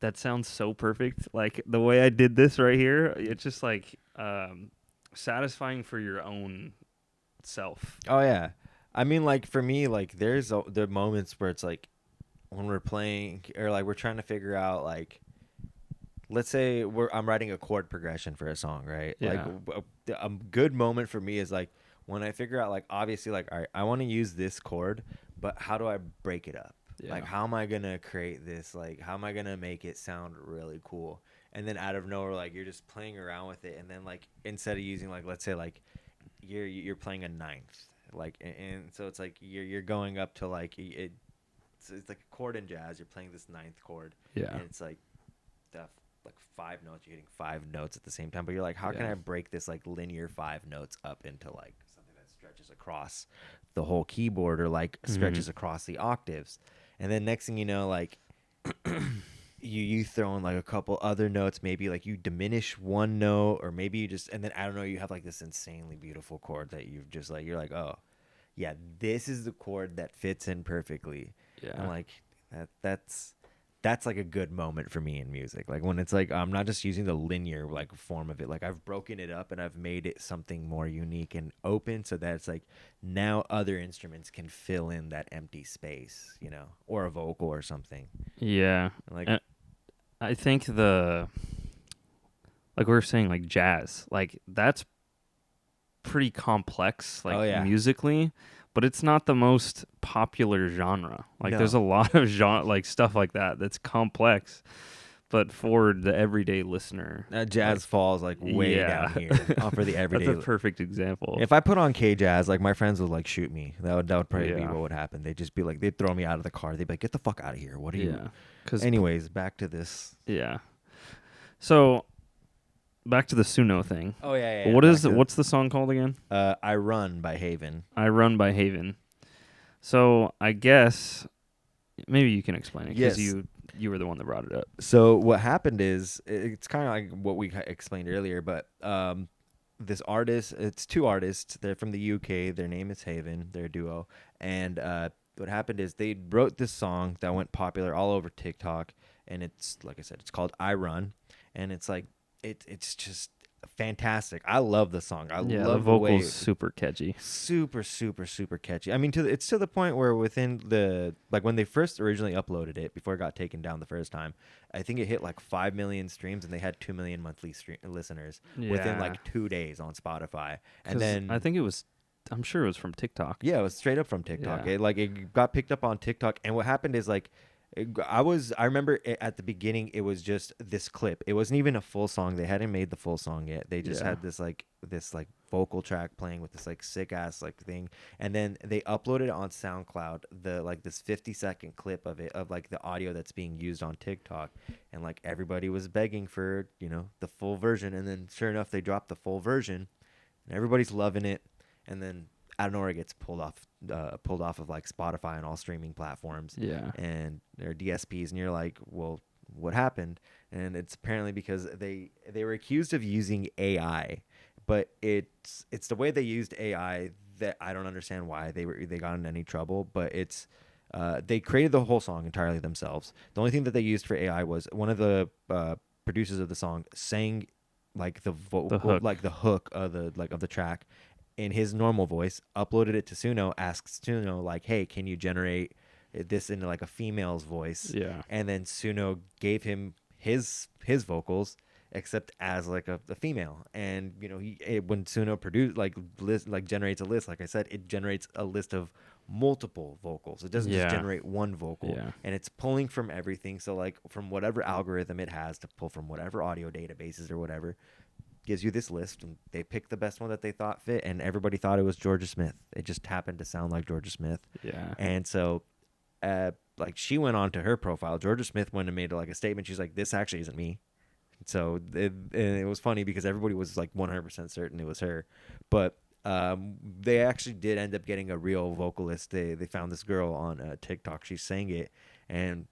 that sounds so perfect. Like, the way I did this right here, it's just, like, satisfying for your own self. Oh yeah. I mean, like for me, like there's the moments where it's like when we're playing or like we're trying to figure out like, let's say I'm writing a chord progression for a song, right? Yeah. Like a good moment for me is like when I figure out like obviously like all right, I want to use this chord, but how do I break it up? Yeah. Like how am I gonna create this? Like how am I gonna make it sound really cool? And then out of nowhere, like you're just playing around with it, and then like instead of using like let's say like you're playing a ninth, like and so it's like you're going up to like it's like a chord in jazz. You're playing this ninth chord, Yeah. and it's like like 5 notes. You're hitting 5 notes at the same time, but you're like, how can I break this like linear 5 notes up into like something that stretches across the whole keyboard or like stretches across the octaves? And then next thing you know, like you throw in like a couple other notes, maybe like you diminish one note, or maybe you just, and then I don't know, you have like this insanely beautiful chord that you've just like, you're like, oh yeah, this is the chord that fits in perfectly. Yeah. And like that's like a good moment for me in music. Like when it's like I'm not just using the linear like form of it. Like I've broken it up and I've made it something more unique and open so that it's like now other instruments can fill in that empty space, you know, or a vocal or something. Yeah. Like I think like we were saying, like jazz, like that's pretty complex, like Oh, yeah. musically, but it's not the most popular genre. Like No. there's a lot of like stuff like that that's complex, but for the everyday listener, jazz falls like way down here for the everyday. That's a perfect example. If I put on K jazz, like my friends would like shoot me. That would probably be Yeah. what would happen. They'd just be like, they'd throw me out of the car. They'd be like, get the fuck out of here. What are you? Because Anyways, back to this. yeah. So back to the Suno thing. Oh yeah. What's the song called again? I Run by Haven. I Run by Haven. So I guess maybe you can explain it because Yes. you were the one that brought it up. So what happened is it's kind of like what we explained earlier, but this artist, it's 2 artists. They're from the UK. Their name is Haven. They're a duo. And what happened is they wrote this song that went popular all over TikTok, and it's like I said, it's called I Run, and it's like it's just fantastic. I love the song. I Yeah, love the the way vocals super catchy. super catchy. I mean, it's to the point where within the like when they first originally uploaded it before it got taken down the first time, I think it hit like 5 million streams and they had 2 million monthly listeners within like 2 days on Spotify. And then I think I'm sure it was from TikTok. yeah, it was straight up from TikTok. Yeah. It got picked up on TikTok, and what happened is like I remember at the beginning it was just this clip. It wasn't even a full song. They hadn't made the full song yet. They just had this vocal track playing with this like sick ass like thing, and then they uploaded it on SoundCloud, this 50-second clip of it, of like the audio that's being used on TikTok, and like everybody was begging for, you know, the full version, and then sure enough they dropped the full version and everybody's loving it, and then I don't know where it gets pulled off of like Spotify and all streaming platforms, and their DSPs, and you're like, well, what happened? And it's apparently because they were accused of using AI, but it's the way they used AI that I don't understand why they got in any trouble, but it's They created the whole song entirely themselves. The only thing that they used for AI was one of the producers of the song sang like the vocal, like the hook of the track in his normal voice, uploaded it to Suno, asks Suno like, "Hey, can you generate this into like a female's voice?" Yeah. And then Suno gave him his vocals, except as like a female. And when Suno generates a list, like I said, it generates a list of multiple vocals. It doesn't just generate one vocal. Yeah. And it's pulling from everything. So like from whatever algorithm it has to pull from whatever audio databases or whatever, gives you this list, and they picked the best one that they thought fit, and everybody thought it was Georgia Smith. It just happened to sound like Georgia Smith. Yeah. And so like she went on to her profile. Georgia Smith went and made like a statement. She's like, "This actually isn't me." So it was funny because everybody was like 100% certain it was her, but they actually did end up getting a real vocalist. They found this girl on TikTok. She sang it, and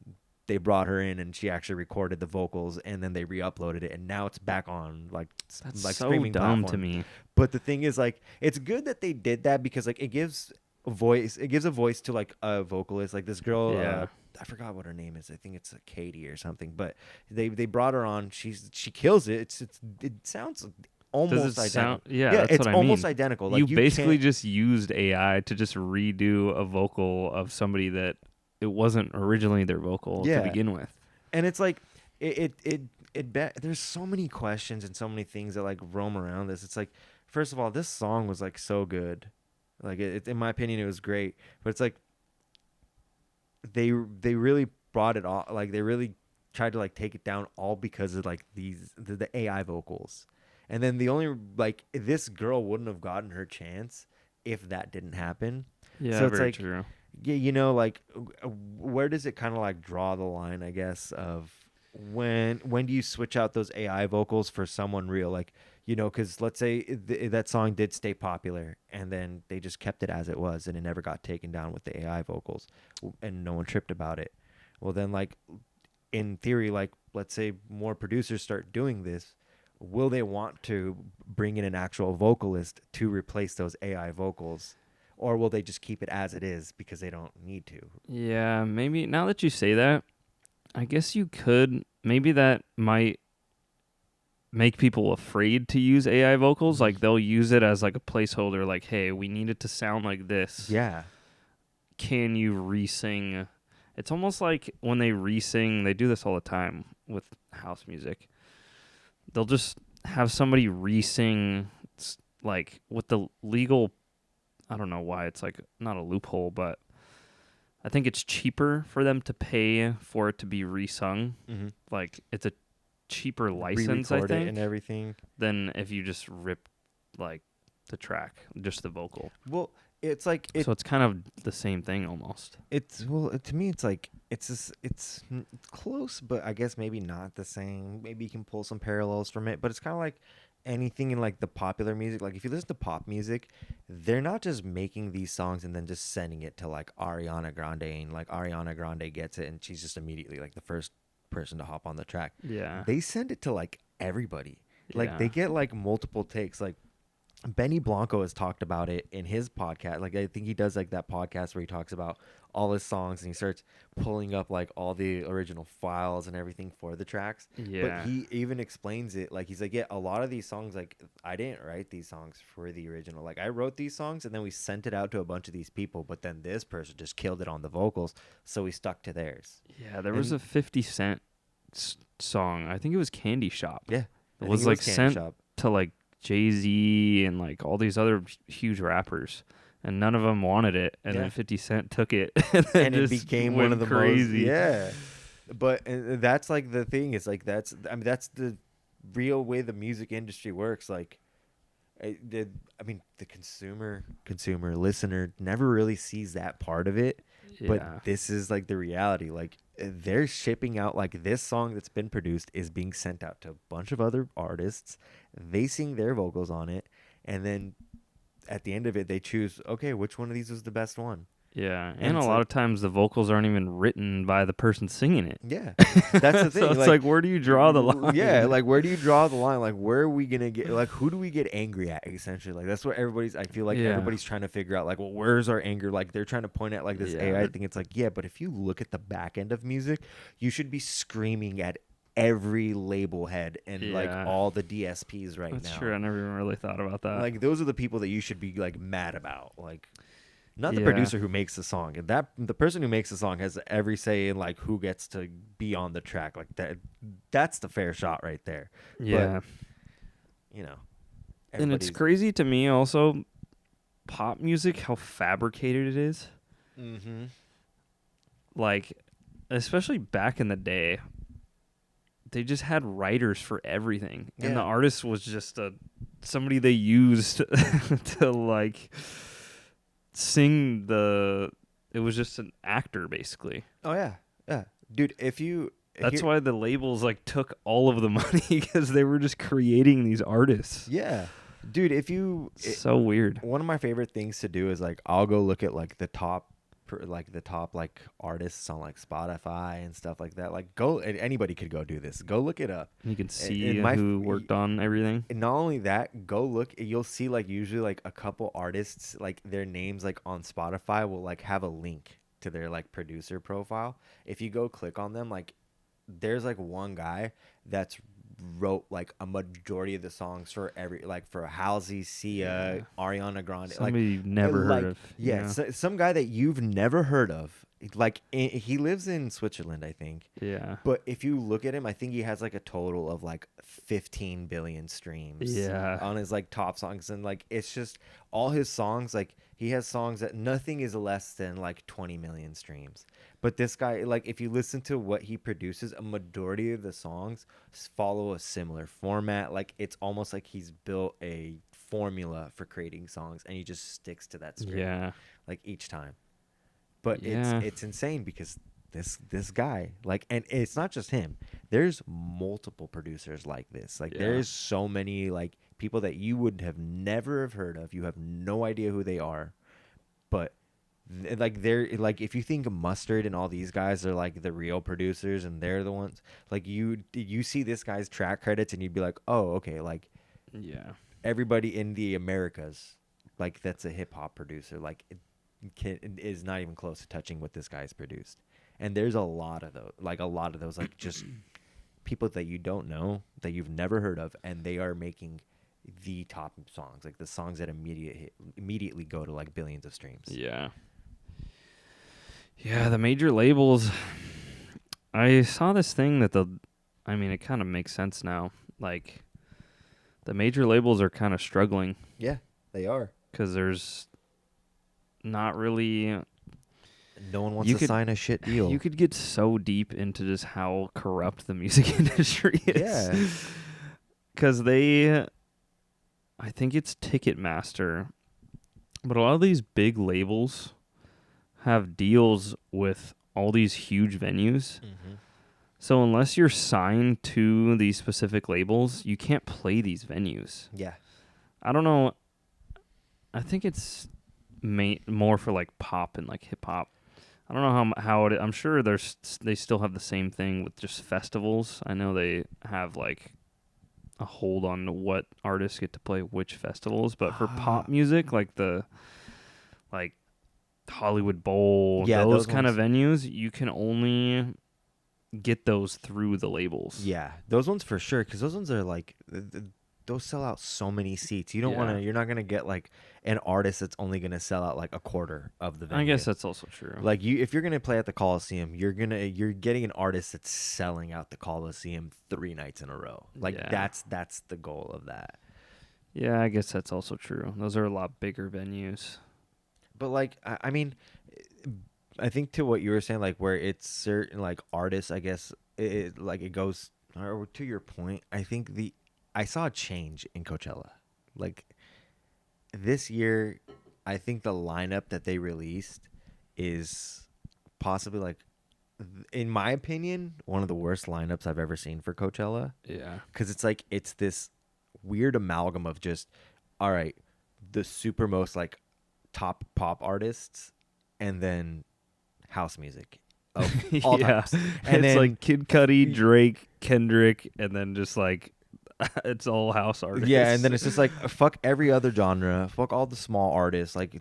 they brought her in, and she actually recorded the vocals, and then they re-uploaded it, and now it's back on That's like so streaming dumb platform. to me. But the thing is, like, it's good that they did that because like it gives a voice. It gives a voice to like a vocalist, like this girl. Yeah. I forgot what her name is. I think it's Katie or something. But they brought her on. She kills it. It sounds almost identical. That's it's what I almost mean. identical. Like you basically can't- just used AI to just redo a vocal of somebody that it wasn't originally their vocal to begin with. And it's like there's so many questions and so many things that like roam around this. It's like, first of all, this song was like so good. Like in my opinion, it was great. But it's like they really brought it all. Like they really tried to like take it down all because of like the AI vocals. And then the only like this girl wouldn't have gotten her chance if that didn't happen. Yeah, so it's very like, true. like where does it kind of like draw the line, I guess, of when do you switch out those AI vocals for someone real? Like, because let's say that song did stay popular and then they just kept it as it was and it never got taken down with the AI vocals and no one tripped about it. Well, then like in theory, like let's say more producers start doing this, will they want to bring in an actual vocalist to replace those AI vocals? Or will they just keep it as it is because they don't need to? Yeah, maybe now that you say that, I guess you could. Maybe that might make people afraid to use AI vocals. Like they'll use it as like a placeholder. Like, hey, we need it to sound like this. Yeah. Can you re-sing? It's almost like when they re-sing, they do this all the time with house music. They'll just have somebody re-sing like with the legal. I don't know why it's like not a loophole, but I think it's cheaper for them to pay for it to be resung. Mm-hmm. Like it's a cheaper license, I Re-record think, it and everything, than if you just rip like the track, just the vocal. Well, it's like so it's kind of the same thing almost. To me, it's like it's close, but I guess maybe not the same. Maybe you can pull some parallels from it, but it's kind of like anything in like the popular music. Like if you listen to pop music, they're not just making these songs and then just sending it to like Ariana Grande, and like Ariana Grande gets it and she's just immediately like the first person to hop on the track. Yeah, they send it to like everybody. Like Yeah. they get like multiple takes. Like Benny Blanco has talked about it in his podcast. Like I think he does like that podcast where he talks about all his songs and he starts pulling up like all the original files and everything for the tracks. Yeah. But he even explains it. Like he's like, yeah, a lot of these songs, like I didn't write these songs for the original. Like I wrote these songs and then we sent it out to a bunch of these people, but then this person just killed it on the vocals, so we stuck to theirs. Yeah, there was a 50 Cent song. I think it was Candy Shop. Yeah. It was like sent to like Jay-Z and like all these other huge rappers, and none of them wanted it, and then 50 Cent took it and it became one of the crazy. But that's like the thing is like that's the real way the music industry works. Like the consumer listener never really sees that part of it. But this is like the reality. Like they're shipping out like this song that's been produced is being sent out to a bunch of other artists. They sing their vocals on it, and then at the end of it, they choose, okay, which one of these was the best one? Yeah, And and a it's lot like, of times the vocals aren't even written by the person singing it. yeah, that's the thing. So it's like, where do you draw the line? Yeah, like where do you draw the line? Like where are we gonna get? Like who do we get angry at? Essentially, like that's what everybody's. I feel like Yeah. everybody's trying to figure out. Like, well, where's our anger? Like they're trying to point at like this Yeah, AI thing. It's like, yeah, but if you look at the back end of music, you should be screaming at every label head and like Yeah. all the DSPs right That's now. true. I never even really thought about that. Like those are the people that you should be like mad about. Like. Not the Yeah. producer who makes the song. And that the person who makes the song has every say in like who gets to be on the track. Like that's the fair shot right there. Yeah. But, you know. And it's everybody's- crazy to me also, pop music, how fabricated it is. Mhm. Like, especially back in the day, they just had writers for everything. And the Yeah. artist was just somebody they used to like sing it was just an actor basically. Oh yeah. Yeah. Dude, if you That's why the labels like took all of the money, because they were just creating these artists. Yeah. Dude, if you So weird. one of my favorite things to do is like I'll go look at like the top artists on like Spotify and stuff like that. Like anybody could go do this. Go look it up. You can see in who worked on everything. And not only that, go look. You'll see like usually like a couple artists, like their names like on Spotify will like have a link to their like producer profile. If you go click on them, like there's like one guy that's wrote like a majority of the songs for for Halsey, Sia, Ariana Grande. Somebody you've never heard of. Yeah, some guy that you've never heard of. Like he lives in Switzerland, I think. Yeah. But if you look at him, I think he has like a total of like 15 billion streams. Yeah. On his like top songs, and like it's just all his songs. Like he has songs that nothing is less than like 20 million streams. But this guy, like if you listen to what he produces, a majority of the songs follow a similar format. Like it's almost like he's built a formula for creating songs, and he just sticks to that script. Yeah. Like each time. But Yeah. it's insane because this guy, like, and it's not just him. There's multiple producers like this. Like there's so many like people that you would have never have heard of. You have no idea who they are. But like they're like, if you think of Mustard and all these guys are like the real producers and they're the ones, like you see this guy's track credits and you'd be like, oh, okay, like Yeah. everybody in the Americas, like that's a hip hop producer, like is not even close to touching what this guy's produced. And there's a lot of those, like just people that you don't know, that you've never heard of, and they are making the top songs, like the songs that immediately go to like billions of streams. Yeah. Yeah, the major labels. I saw this thing that it kind of makes sense now. Like, the major labels are kind of struggling Yeah, they are. because there's not really. No one wants to sign a shit deal. You could get so deep into just how corrupt the music industry is. Yeah. Because I think it's Ticketmaster, but a lot of these big labels have deals with all these huge venues. Mm-hmm. So unless you're signed to these specific labels, you can't play these venues. Yeah. I don't know. I think it's more for like pop and like hip hop. I don't know how it. I'm sure they still have the same thing with just festivals. I know they have like a hold on what artists get to play which festivals, but for pop music, like the Hollywood Bowl, those kind of venues, you can only get those through the labels. Yeah, those ones for sure, because those ones are like those sell out so many seats. You don't want to. You're not gonna get like an artist that's only gonna sell out like a quarter of the venue. I guess that's also true. Like if you're gonna play at the Coliseum, you're getting an artist that's selling out the Coliseum 3 nights in a row. Like that's the goal of that. Yeah, I guess that's also true. Those are a lot bigger venues. But like, I mean, I think to what you were saying, like where it's certain like artists, I guess it goes. Or to your point, I think I saw a change in Coachella. Like this year, I think the lineup that they released is possibly like, in my opinion, one of the worst lineups I've ever seen for Coachella. Yeah, because it's this weird amalgam of just, all right, the super most like top pop artists and then house music of all Yeah. types. And it's then like Kid Cudi, Drake, Kendrick, and then just like it's all house artists. yeah, and then it's just like fuck every other genre, fuck all the small artists. Like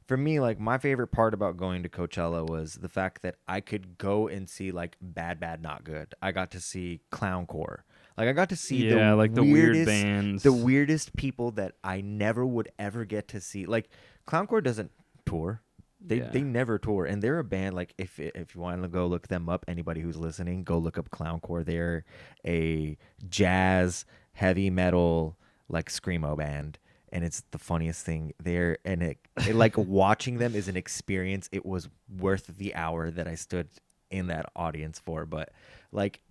for me, like my favorite part about going to Coachella was the fact that I could go and see like Bad Bad Not Good. I got to see Clowncore. Like I got to see yeah, the like the weirdest, weird bands, the weirdest people that I never would ever get to see. Like Clowncore doesn't tour. They never tour, and they're a band. Like if you want to go look them up, anybody who's listening, go look up Clowncore. They're a jazz heavy metal like screamo band, and it's the funniest thing there. And it like watching them is an experience. It was worth the hour that I stood in that audience for. But like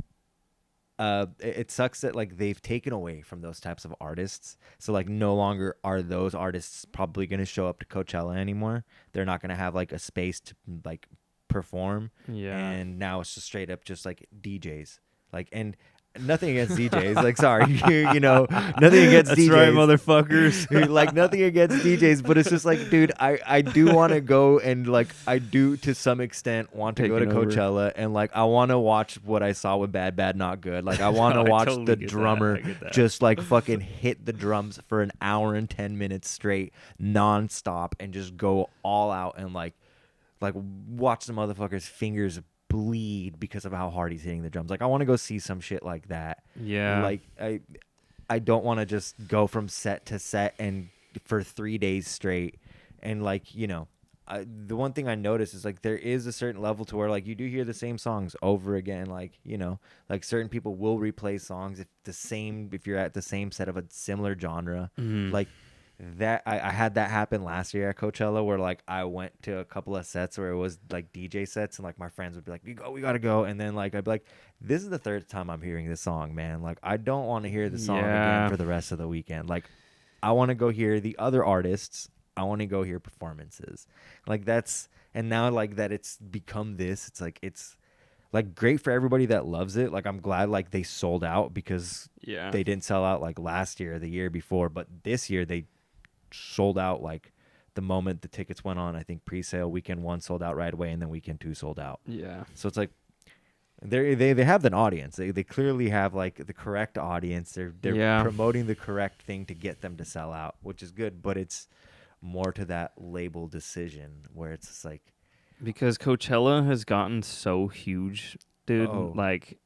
it sucks that like they've taken away from those types of artists, so like no longer are those artists probably going to show up to Coachella anymore. They're not going to have like a space to like perform. Yeah. And now it's just straight up just like DJs, like, and nothing against DJs, like sorry, you know, nothing against That's DJs, right, motherfuckers. like nothing against DJs, but it's just like, dude, I do want to go, and like I do to some extent want to go to Taking over. Coachella, and like I want to watch what I saw with Bad Bad Not Good. Like I want to No, I watch totally the get that. drummer I get that. just like fucking hit the drums for an hour and 10 minutes straight, nonstop, and just go all out and like watch the motherfucker's fingers bleed because of how hard he's hitting the drums. Like I want to go see some shit like that. Yeah. Like I don't want to just go from set to set and for 3 days straight. And like, you know, the one thing I noticed is like there is a certain level to where like you do hear the same songs over again. Like, you know, like certain people will replay songs if you're at the same set of a similar genre. Like that I had that happen last year at Coachella, where like I went to a couple of sets where it was like DJ sets, and like my friends would be like, we gotta go, and then like I'd be like, this is the third time I'm hearing this song, man. Like I don't want to hear the song again for the rest of the weekend. Like I want to go hear the other artists. I want to go hear performances. Like that's, and now like that it's become this. It's like great for everybody that loves it. Like I'm glad like they sold out, because they didn't sell out like last year or the year before, but this year they sold out like the moment the tickets went on. I think pre-sale weekend 1 sold out right away, and then weekend 2 sold out. Yeah. So it's like they have an audience. They clearly have like the correct audience. They're promoting the correct thing to get them to sell out, which is good. But it's more to that label decision where it's just like, because Coachella has gotten so huge, dude. Like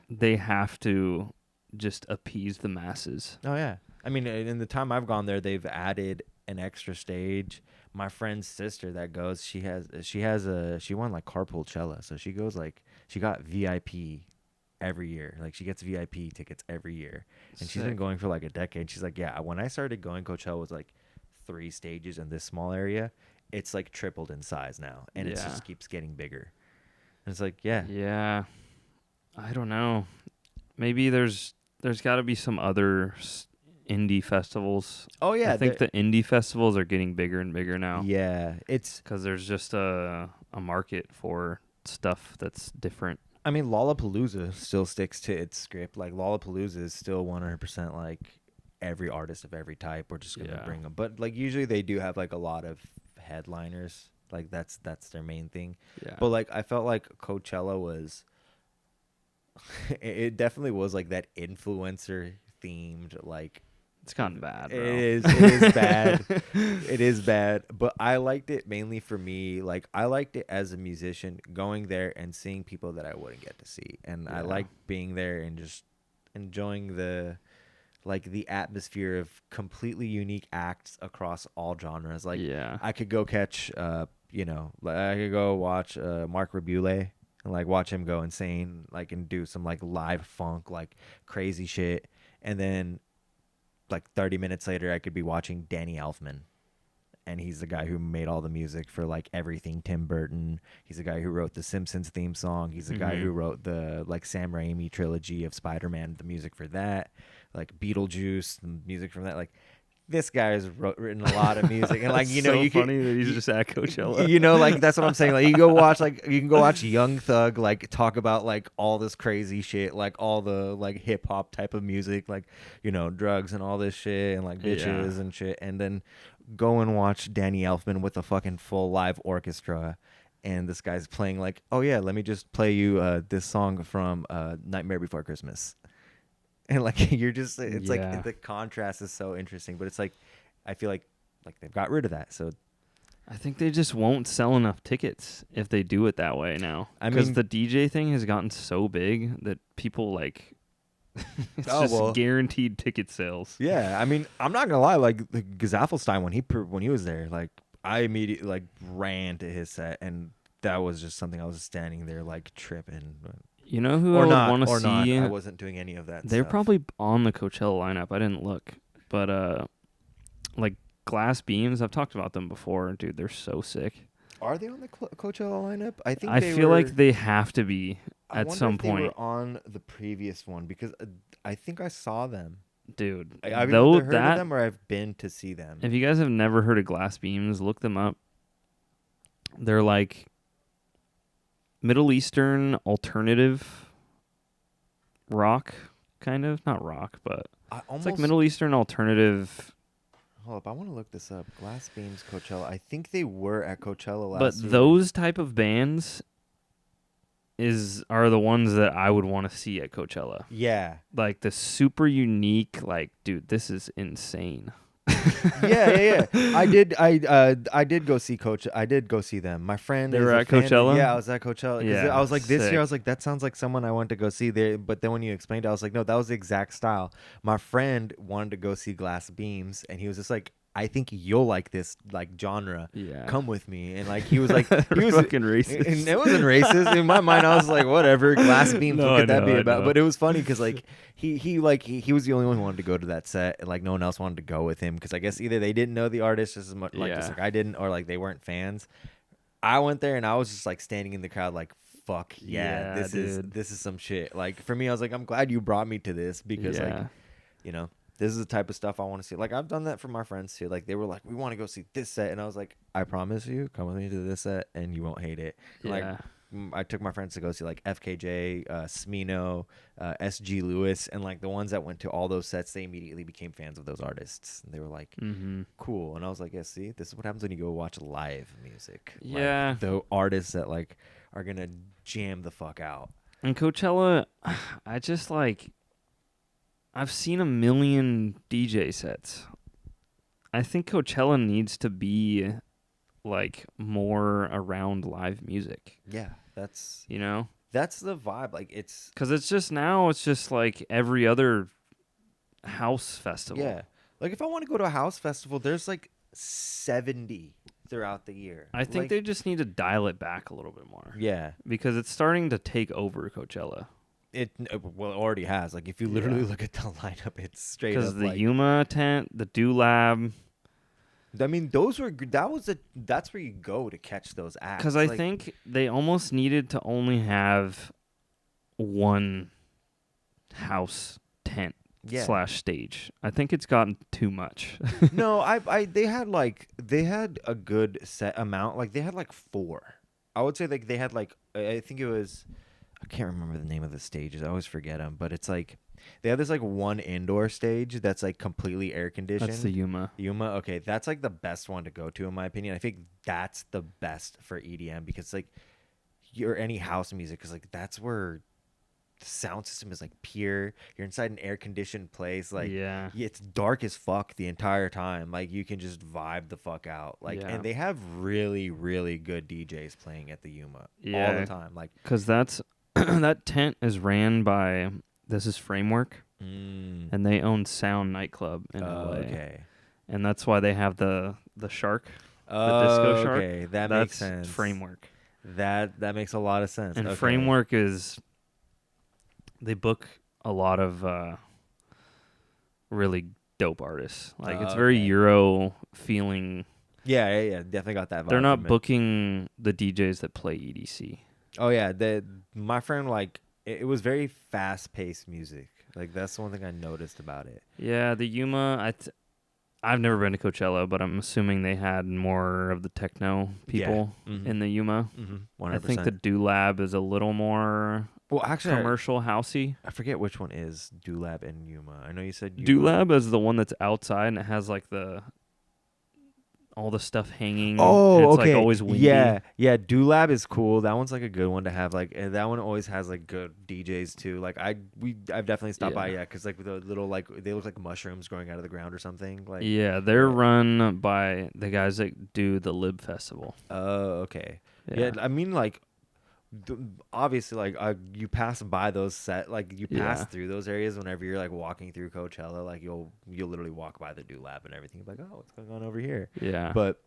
they have to just appease the masses. Oh yeah. I mean, in the time I've gone there, they've added an extra stage. My friend's sister that goes, she won like Carpoolchella, so she goes like, she got VIP every year. Like she gets VIP tickets every year, and she's been going for like a decade. She's like, yeah, when I started going, Coachella was like 3 stages in this small area. It's like tripled in size now, and it just keeps getting bigger. And it's like, yeah, I don't know. Maybe there's got to be some other indie festivals. Oh yeah, I think the indie festivals are getting bigger and bigger now. Yeah, it's because there's just a market for stuff that's different. I mean, Lollapalooza still sticks to its script. Like Lollapalooza is still 100% like every artist of every type. We're just gonna bring them, but like usually they do have like a lot of headliners. Like that's their main thing. Yeah. But like I felt like Coachella was, it definitely was like that influencer themed like. It's gotten bad, bro. It is bad. It is bad. But I liked it mainly for me. Like I liked it as a musician, going there and seeing people that I wouldn't get to see. And I liked being there and just enjoying the atmosphere of completely unique acts across all genres. Like I could go catch I could go watch Mark Rabule and like watch him go insane, like, and do some like live funk, like crazy shit. And then like 30 minutes later, I could be watching Danny Elfman, and he's the guy who made all the music for like everything Tim Burton. He's the guy who wrote the Simpsons theme song. He's the guy who wrote the like Sam Raimi trilogy of Spider-Man, the music for that, like Beetlejuice, the music from that. Like this guy has written a lot of music, and like you know, so funny that he's just at Coachella. You know, like that's what I'm saying. Like you can go watch Young Thug like talk about like all this crazy shit, like all the like hip hop type of music, like, you know, drugs and all this shit, and like bitches and shit, and then go and watch Danny Elfman with a fucking full live orchestra, and this guy's playing like, oh yeah, let me just play you this song from Nightmare Before Christmas, and like you're just, it's like the contrast is so interesting, but it's like I feel like they've got rid of that, so. I think they just won't sell enough tickets if they do it that way now. Because the DJ thing has gotten so big that people like it's just guaranteed ticket sales. Yeah, I mean, I'm not gonna lie. Like the Gazafelstein when he was there, like I immediately like ran to his set, and that was just something I was standing there like tripping. You know who I would want to see? I wasn't doing any of that. They're probably on the Coachella lineup. I didn't look, but like. Glass Beams, I've talked about them before, dude. They're so sick. Are they on the Coachella lineup? I feel like they have to be at some point. They were on the previous one because I think I saw them, dude. I've either heard of them or I've been to see them. If you guys have never heard of Glass Beams, look them up. They're like Middle Eastern alternative rock, kind of, not rock, but it's like Middle Eastern alternative. Hold up, I want to look this up. Glass Beams, Coachella. I think they were at Coachella last year. But those type of bands are the ones that I would want to see at Coachella. Yeah. Like the super unique, like, dude, this is insane. yeah. I did go see I did go see them. My friend. They were at Coachella? Yeah, I was at Coachella. Yeah, I was like, this year, I was like, that sounds like someone I want to go see there. But then when you explained it, I was like, no, that was the exact style. My friend wanted to go see Glass Beams, and he was just like, I think you'll like this like genre. Yeah. Come with me. And like he was like he was fucking racist. And it wasn't racist. In my mind I was like, whatever, Glass Beams, what could that be about? But it was funny because like he was the only one who wanted to go to that set, and like no one else wanted to go with him because I guess either they didn't know the artist just as much just like I didn't, or like they weren't fans. I went there and I was just like standing in the crowd like, fuck yeah, this is some shit. Like for me, I was like, I'm glad you brought me to this because like, you know, this is the type of stuff I want to see. Like, I've done that for my friends too. Like, they were like, we want to go see this set. And I was like, I promise you, come with me to this set and you won't hate it. Yeah. Like, I took my friends to go see, like, FKJ, Smino, SG Lewis. And, like, the ones that went to all those sets, they immediately became fans of those artists. And they were like, cool. And I was like, yeah, see, this is what happens when you go watch live music. Yeah. Like, the artists that, like, are going to jam the fuck out. And Coachella, I just, like... I've seen a million DJ sets. I think Coachella needs to be like more around live music. Yeah, that's that's the vibe. Like it's because it's just like every other house festival. Yeah, like if I want to go to a house festival, there's like 70 throughout the year. I think they just need to dial it back a little bit more. Yeah, because it's starting to take over Coachella. It already has. Like if you literally look at the lineup, it's straight up. Because the Yuma tent, the Do Lab. I mean, that's where you go to catch those acts. Because I think they almost needed to only have one house tent / stage. I think it's gotten too much. No, they had a good set amount. Like they had like 4. I would say like they had like I think it was. I can't remember the name of the stages. I always forget them. But it's like they have this like one indoor stage that's like completely air conditioned. That's the Yuma. Okay, that's like the best one to go to in my opinion. I think that's the best for EDM because like any house music, because like that's where the sound system is like pure. You're inside an air conditioned place. Like it's dark as fuck the entire time. Like you can just vibe the fuck out. Like and they have really really good DJs playing at the Yuma all the time. Like because that's. That tent is ran by this is Framework, and they own Sound Nightclub in LA. Okay, and that's why they have the shark, the disco shark. Okay, that's makes sense. Framework. That makes a lot of sense. And Framework is they book a lot of really dope artists. Like it's very Euro feeling. Yeah, definitely got that vibe. They're not booking the DJs that play EDC. Oh yeah, my friend like it was very fast-paced music. Like that's the one thing I noticed about it. Yeah, the Yuma. I've never been to Coachella, but I'm assuming they had more of the techno people in the Yuma. 100%. I think the Do Lab is a little more commercial housey. I forget which one is Do Lab and Yuma. I know you said Yuma. Do Lab is the one that's outside and it has like the all the stuff hanging. Oh, and it's okay. like always windy. Yeah, yeah. Dulab is cool. That one's like a good one to have. Like that one always has like good DJs too. Like I've definitely stopped by. Yeah. Yeah, because like the little like they look like mushrooms growing out of the ground or something. Like Yeah, they're yeah. run by the guys that do the Lib Festival. Oh, okay. Yeah. Yeah, I mean like obviously like you pass by those you pass Yeah. through those areas whenever you're like walking through Coachella. Like you'll literally walk by the Dulab and everything. You're like, oh, what's going on over here? Yeah. But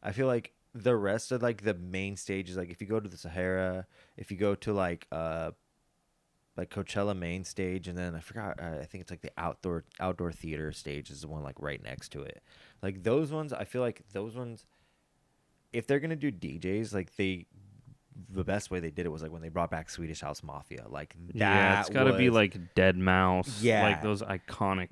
I feel like the rest of like the main stages, like if you go to the Sahara, if you go to like Coachella main stage, and then I forgot, I think it's like the outdoor theater stage is the one like right next to it. Like those ones, I feel like those ones, if they're gonna do DJs, like the best way they did it was like when they brought back Swedish House Mafia. Like that, yeah, it's got to be like Dead Mouse. Yeah. Like those iconic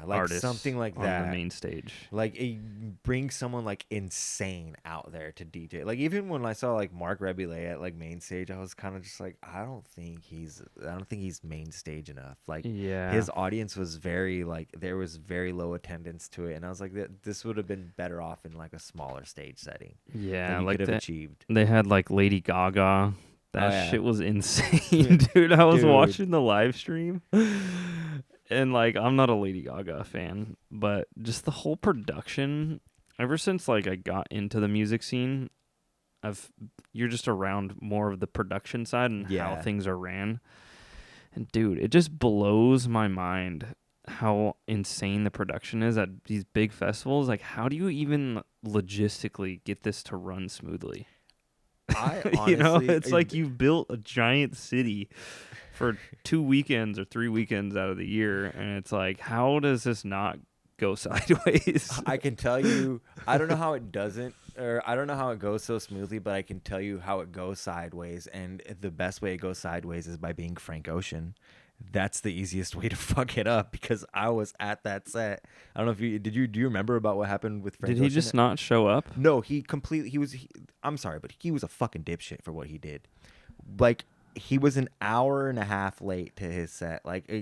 like artists something like on that. the main stage. Like it brings someone like insane out there to DJ. Like even when I saw like Mark Rebile at like main stage, I was kind of just like, I don't think he's main stage enough. Like Yeah. his audience was very like there was very low attendance to it, and I was like, this would have been better off in like a smaller stage setting. Yeah, that he like could have that. achieved. They had like Lady Gaga. That yeah. shit was insane, dude. I was Dude. watching the live stream, and like I'm not a Lady Gaga fan, but just the whole production. Ever since like I got into the music scene, you're just around more of the production side and how Yeah. things are ran. And dude, it just blows my mind how insane the production is at these big festivals. Like, how do you even logistically get this to run smoothly? I honestly, it's like you built a giant city for 2 weekends or 3 weekends out of the year, and it's like, how does this not go sideways? I can tell you, I don't know how it doesn't, or I don't know how it goes so smoothly, but I can tell you how it goes sideways, and the best way it goes sideways is by being Frank Ocean. That's the easiest way to fuck it up, because I was at that set. I don't know if do you remember about what happened with Frank Did he Ocean? just not show up? No, I'm sorry, but he was a fucking dipshit for what he did. Like, he was an hour and a half late to his set. Like,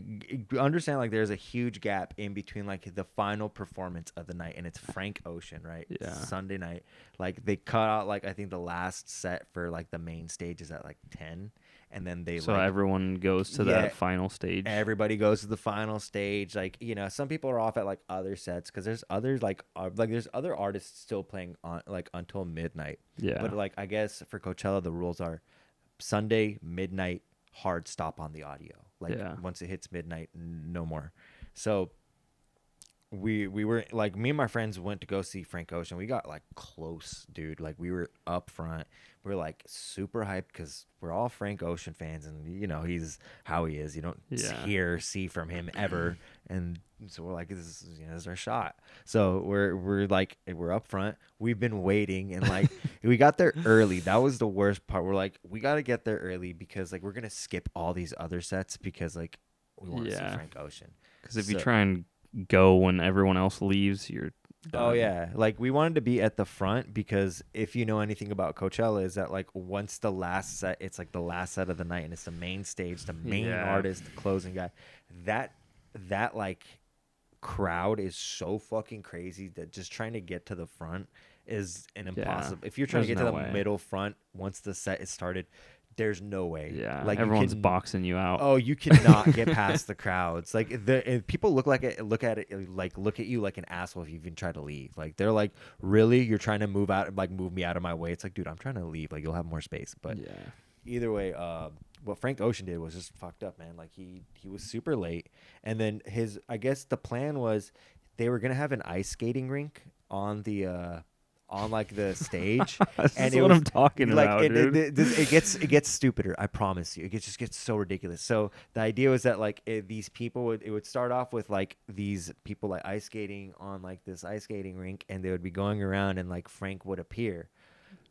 understand, like, there's a huge gap in between, like, the final performance of the night, and it's Frank Ocean, right? Yeah. Sunday night. Like, they cut out, like, I think the last set for, like, the main stage is at, like, 10. And then So everyone goes to that final stage. Everybody goes to the final stage. Like, some people are off at like other sets because there's others there's other artists still playing on like until midnight. Yeah. But like I guess for Coachella the rules are Sunday midnight hard stop on the audio. Like once it hits midnight, no more. So we were like, me and my friends went to go see Frank Ocean. We got like close, dude. Like we were up front. We were like super hyped because we're all Frank Ocean fans, and he's how he is. You don't see from him ever, and so we're like, this is our shot. So we're up front. We've been waiting, and like we got there early. That was the worst part. We're like, we got to get there early because like we're gonna skip all these other sets because like we want to see Frank Ocean. Because if you try and go when everyone else leaves, you're done. Oh yeah, like we wanted to be at the front because if you know anything about Coachella is that like once the last set, it's like the last set of the night and it's the main stage, the main artist, the closing guy. That like crowd is so fucking crazy that just trying to get to the front is an impossible. If you're trying to get to the middle front once the set is started, there's no way. Yeah, like everyone's boxing you out. Oh, you cannot get past the crowds. Like people look at you like an asshole if you even try to leave. Like they're like, really, you're trying to move me out of my way. It's like, dude, I'm trying to leave. Like you'll have more space. But either way, what Frank Ocean did was just fucked up, man. Like he was super late, and then I guess the plan was they were gonna have an ice skating rink on the. On like the stage, and it what I'm talking about, dude. It gets stupider. I promise you, it just gets so ridiculous. So the idea was that like these people it would start off with like these people like ice skating on like this ice skating rink, and they would be going around, and like Frank would appear.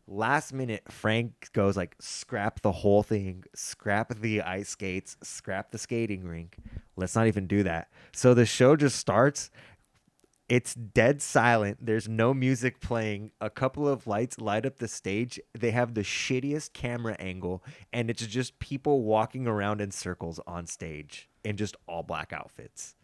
Last minute, Frank goes like, scrap the whole thing, scrap the ice skates, scrap the skating rink. Let's not even do that. So the show just starts. It's dead silent. There's no music playing. A couple of lights light up the stage. They have the shittiest camera angle, and it's just people walking around in circles on stage in just all black outfits.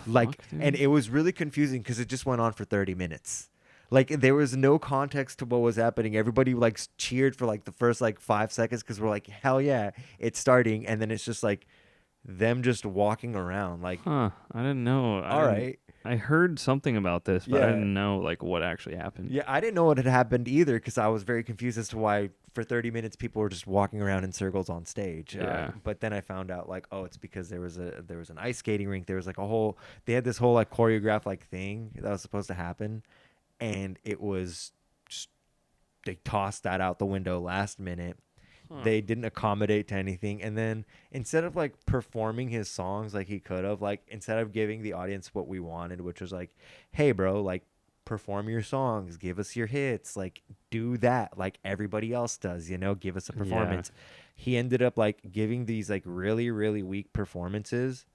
Like, and it was really confusing because it just went on for 30 minutes. Like there was no context to what was happening. Everybody like cheered for like the first like 5 seconds because we're like, hell yeah, it's starting, and then it's just like them just walking around. Like, Huh. I didn't know. all right, I heard something about this, but I yeah. didn't know like what actually happened. Yeah, I didn't know what had happened either because I was very confused as to why for 30 minutes people were just walking around in circles on stage. Yeah. But then I found out like, oh, it's because there was an ice skating rink. There was like they had this whole like choreographed like thing that was supposed to happen, and it was just, they tossed that out the window last minute. They didn't accommodate to anything, and then instead of like performing his songs like he could have, like instead of giving the audience what we wanted, which was like, hey bro, like perform your songs, give us your hits, like do that like everybody else does, give us a performance. He ended up like giving these like really really weak performances,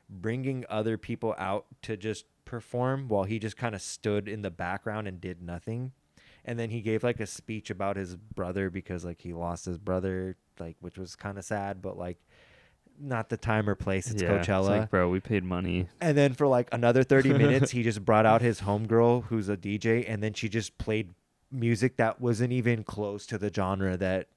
bringing other people out to just perform while he just kind of stood in the background and did nothing. And then he gave like a speech about his brother because like he lost his brother, like, which was kind of sad, but like not the time or place. It's Coachella. It's like, bro, we paid money. And then for like another 30 minutes, he just brought out his homegirl who's a DJ, and then she just played music that wasn't even close to the genre that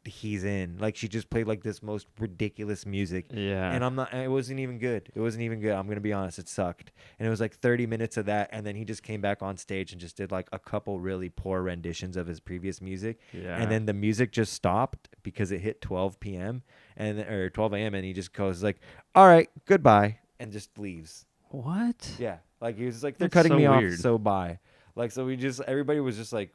he's in. Like she just played like this most ridiculous music. Yeah. And it wasn't even good. I'm going to be honest. It sucked. And it was like 30 minutes of that. And then he just came back on stage and just did like a couple really poor renditions of his previous music. Yeah. And then the music just stopped because it hit 12 p.m. or 12 a.m. And he just goes like, all right, goodbye. And just leaves. What? Yeah. Like he was just like, they're That's cutting so me weird. off. So bye. Like, so everybody was just like,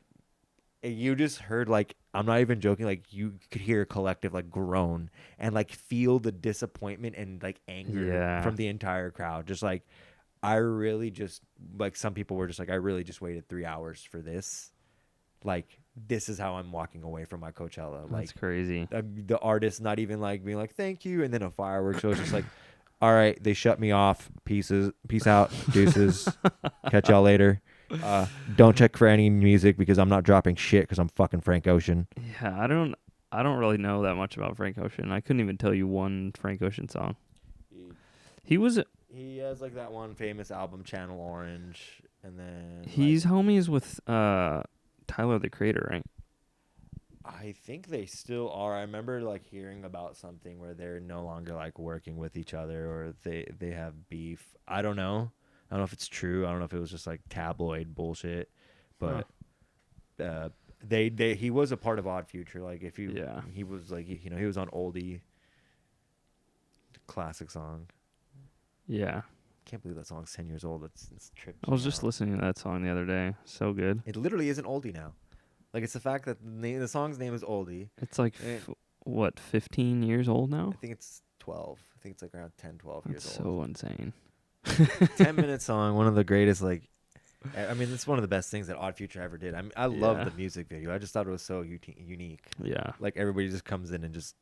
you just heard like, I'm not even joking, like you could hear a collective like groan and like feel the disappointment and like anger from the entire crowd. Just like, I really just like, some people were just like, I really just waited 3 hours for this. Like, this is how I'm walking away from my Coachella. That's like crazy. The artist not even like being like thank you, and then a fireworks show is just like, all right, they shut me off, peace out, deuces, catch y'all later. Don't check for any music because I'm not dropping shit because I'm fucking Frank Ocean. Yeah, I don't really know that much about Frank Ocean. I couldn't even tell you one Frank Ocean song. He has like that one famous album, Channel Orange, and then he's homies with Tyler the Creator, right? I think they still are. I remember like hearing about something where they're no longer like working with each other, or they have beef. I don't know if it's true. I don't know if it was just like tabloid bullshit, but he was a part of Odd Future. Like he was like, he was on Oldie, classic song. Yeah. Can't believe that song's 10 years old. It's tripped. I was just listening to that song the other day. So good. It literally is an oldie now. Like it's the fact that the song's name is Oldie. It's like 15 years old now? I think it's 12. I think it's like around 10, 12 years That's old. so insane. 10-minute song, one of the greatest. Like, I mean, it's one of the best things that Odd Future ever did. I love the music video. I just thought it was so unique. Yeah. Like everybody just comes in and just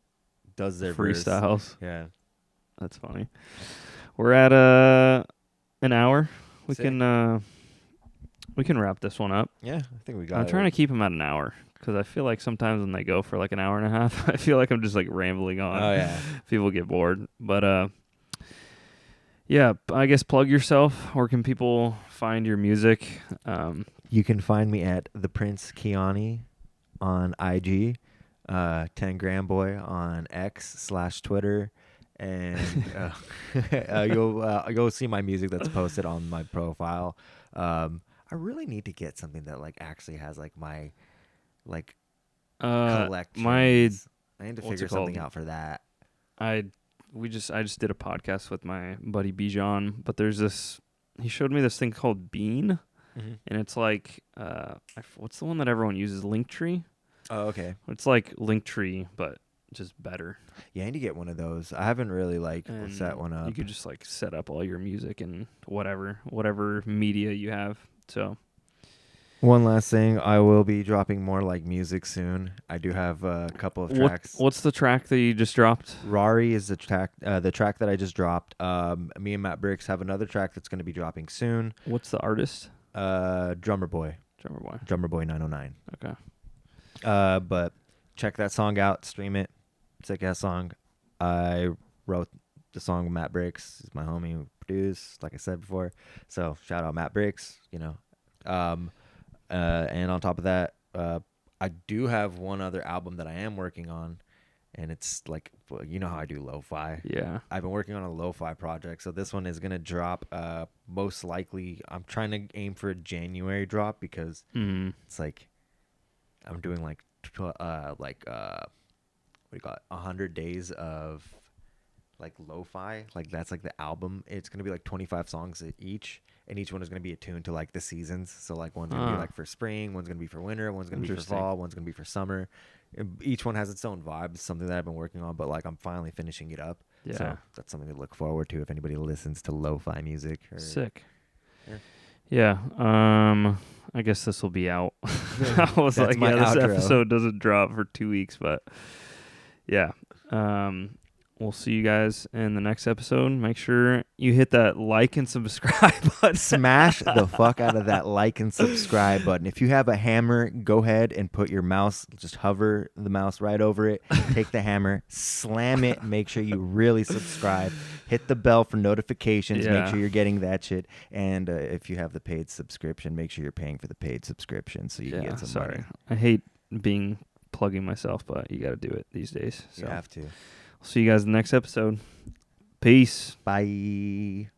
does their freestyles. Verse. Yeah. That's funny. We're at an hour. We can wrap this one up. Yeah, I think we got it. I'm trying to keep them at an hour because I feel like sometimes when they go for like an hour and a half, I feel like I'm just like rambling on. Oh yeah. People get bored. But yeah, I guess plug yourself. Where can people find your music? You can find me at the Prince Kiani on IG, 10Grandboi on X/Twitter. And you'll see my music that's posted on my profile. I really need to get something that like actually has like my like collections. I need to figure something out for that. I just did a podcast with my buddy Bijan, but there's this. He showed me this thing called Bean, and it's like what's the one that everyone uses? Linktree. Oh, okay. It's like Linktree, but just better. Yeah, I need to get one of those. I haven't really and set one up. You could just like set up all your music and whatever media you have. So one last thing, I will be dropping more like music soon. I do have a couple of tracks. What's the track that you just dropped? Rari is the track that I just dropped. Me and Matt Bricks have another track that's going to be dropping soon. What's the artist? Drummer Boy 909. Okay. But check that song out, stream it. Sick ass song. I wrote the song with Matt Bricks. He's my homie who produced, like I said before. So shout out Matt Bricks, And on top of that, I do have one other album that I am working on, and it's like, you know how I do lo-fi. Yeah. I've been working on a lo-fi project, so this one is gonna drop. Most likely, I'm trying to aim for a January drop because it's like I'm doing like what do you call it? 100 days of like lo-fi. Like that's like the album. It's gonna be like 25 songs each, and each one is gonna be attuned to like the seasons. So like one's gonna be like for spring, one's gonna be for winter, one's gonna be for fall, one's gonna be for summer. Each one has its own vibe. It's something that I've been working on, but like I'm finally finishing it up. Yeah. So that's something to look forward to if anybody listens to lo-fi music. Sick. Yeah. Yeah. I guess this will be out. I was That's like, my this outro. episode doesn't drop for 2 weeks, but yeah. We'll see you guys in the next episode. Make sure you hit that like and subscribe button. Smash the fuck out of that like and subscribe button. If you have a hammer, go ahead and put your mouse, just hover the mouse right over it. Take the hammer, slam it, make sure you really subscribe. Hit the bell for notifications. Yeah. Make sure you're getting that shit. And if you have the paid subscription, make sure you're paying for the paid subscription so you can get some money. I hate plugging myself, but you got to do it these days. So You have to. See you guys in the next episode. Peace. Bye.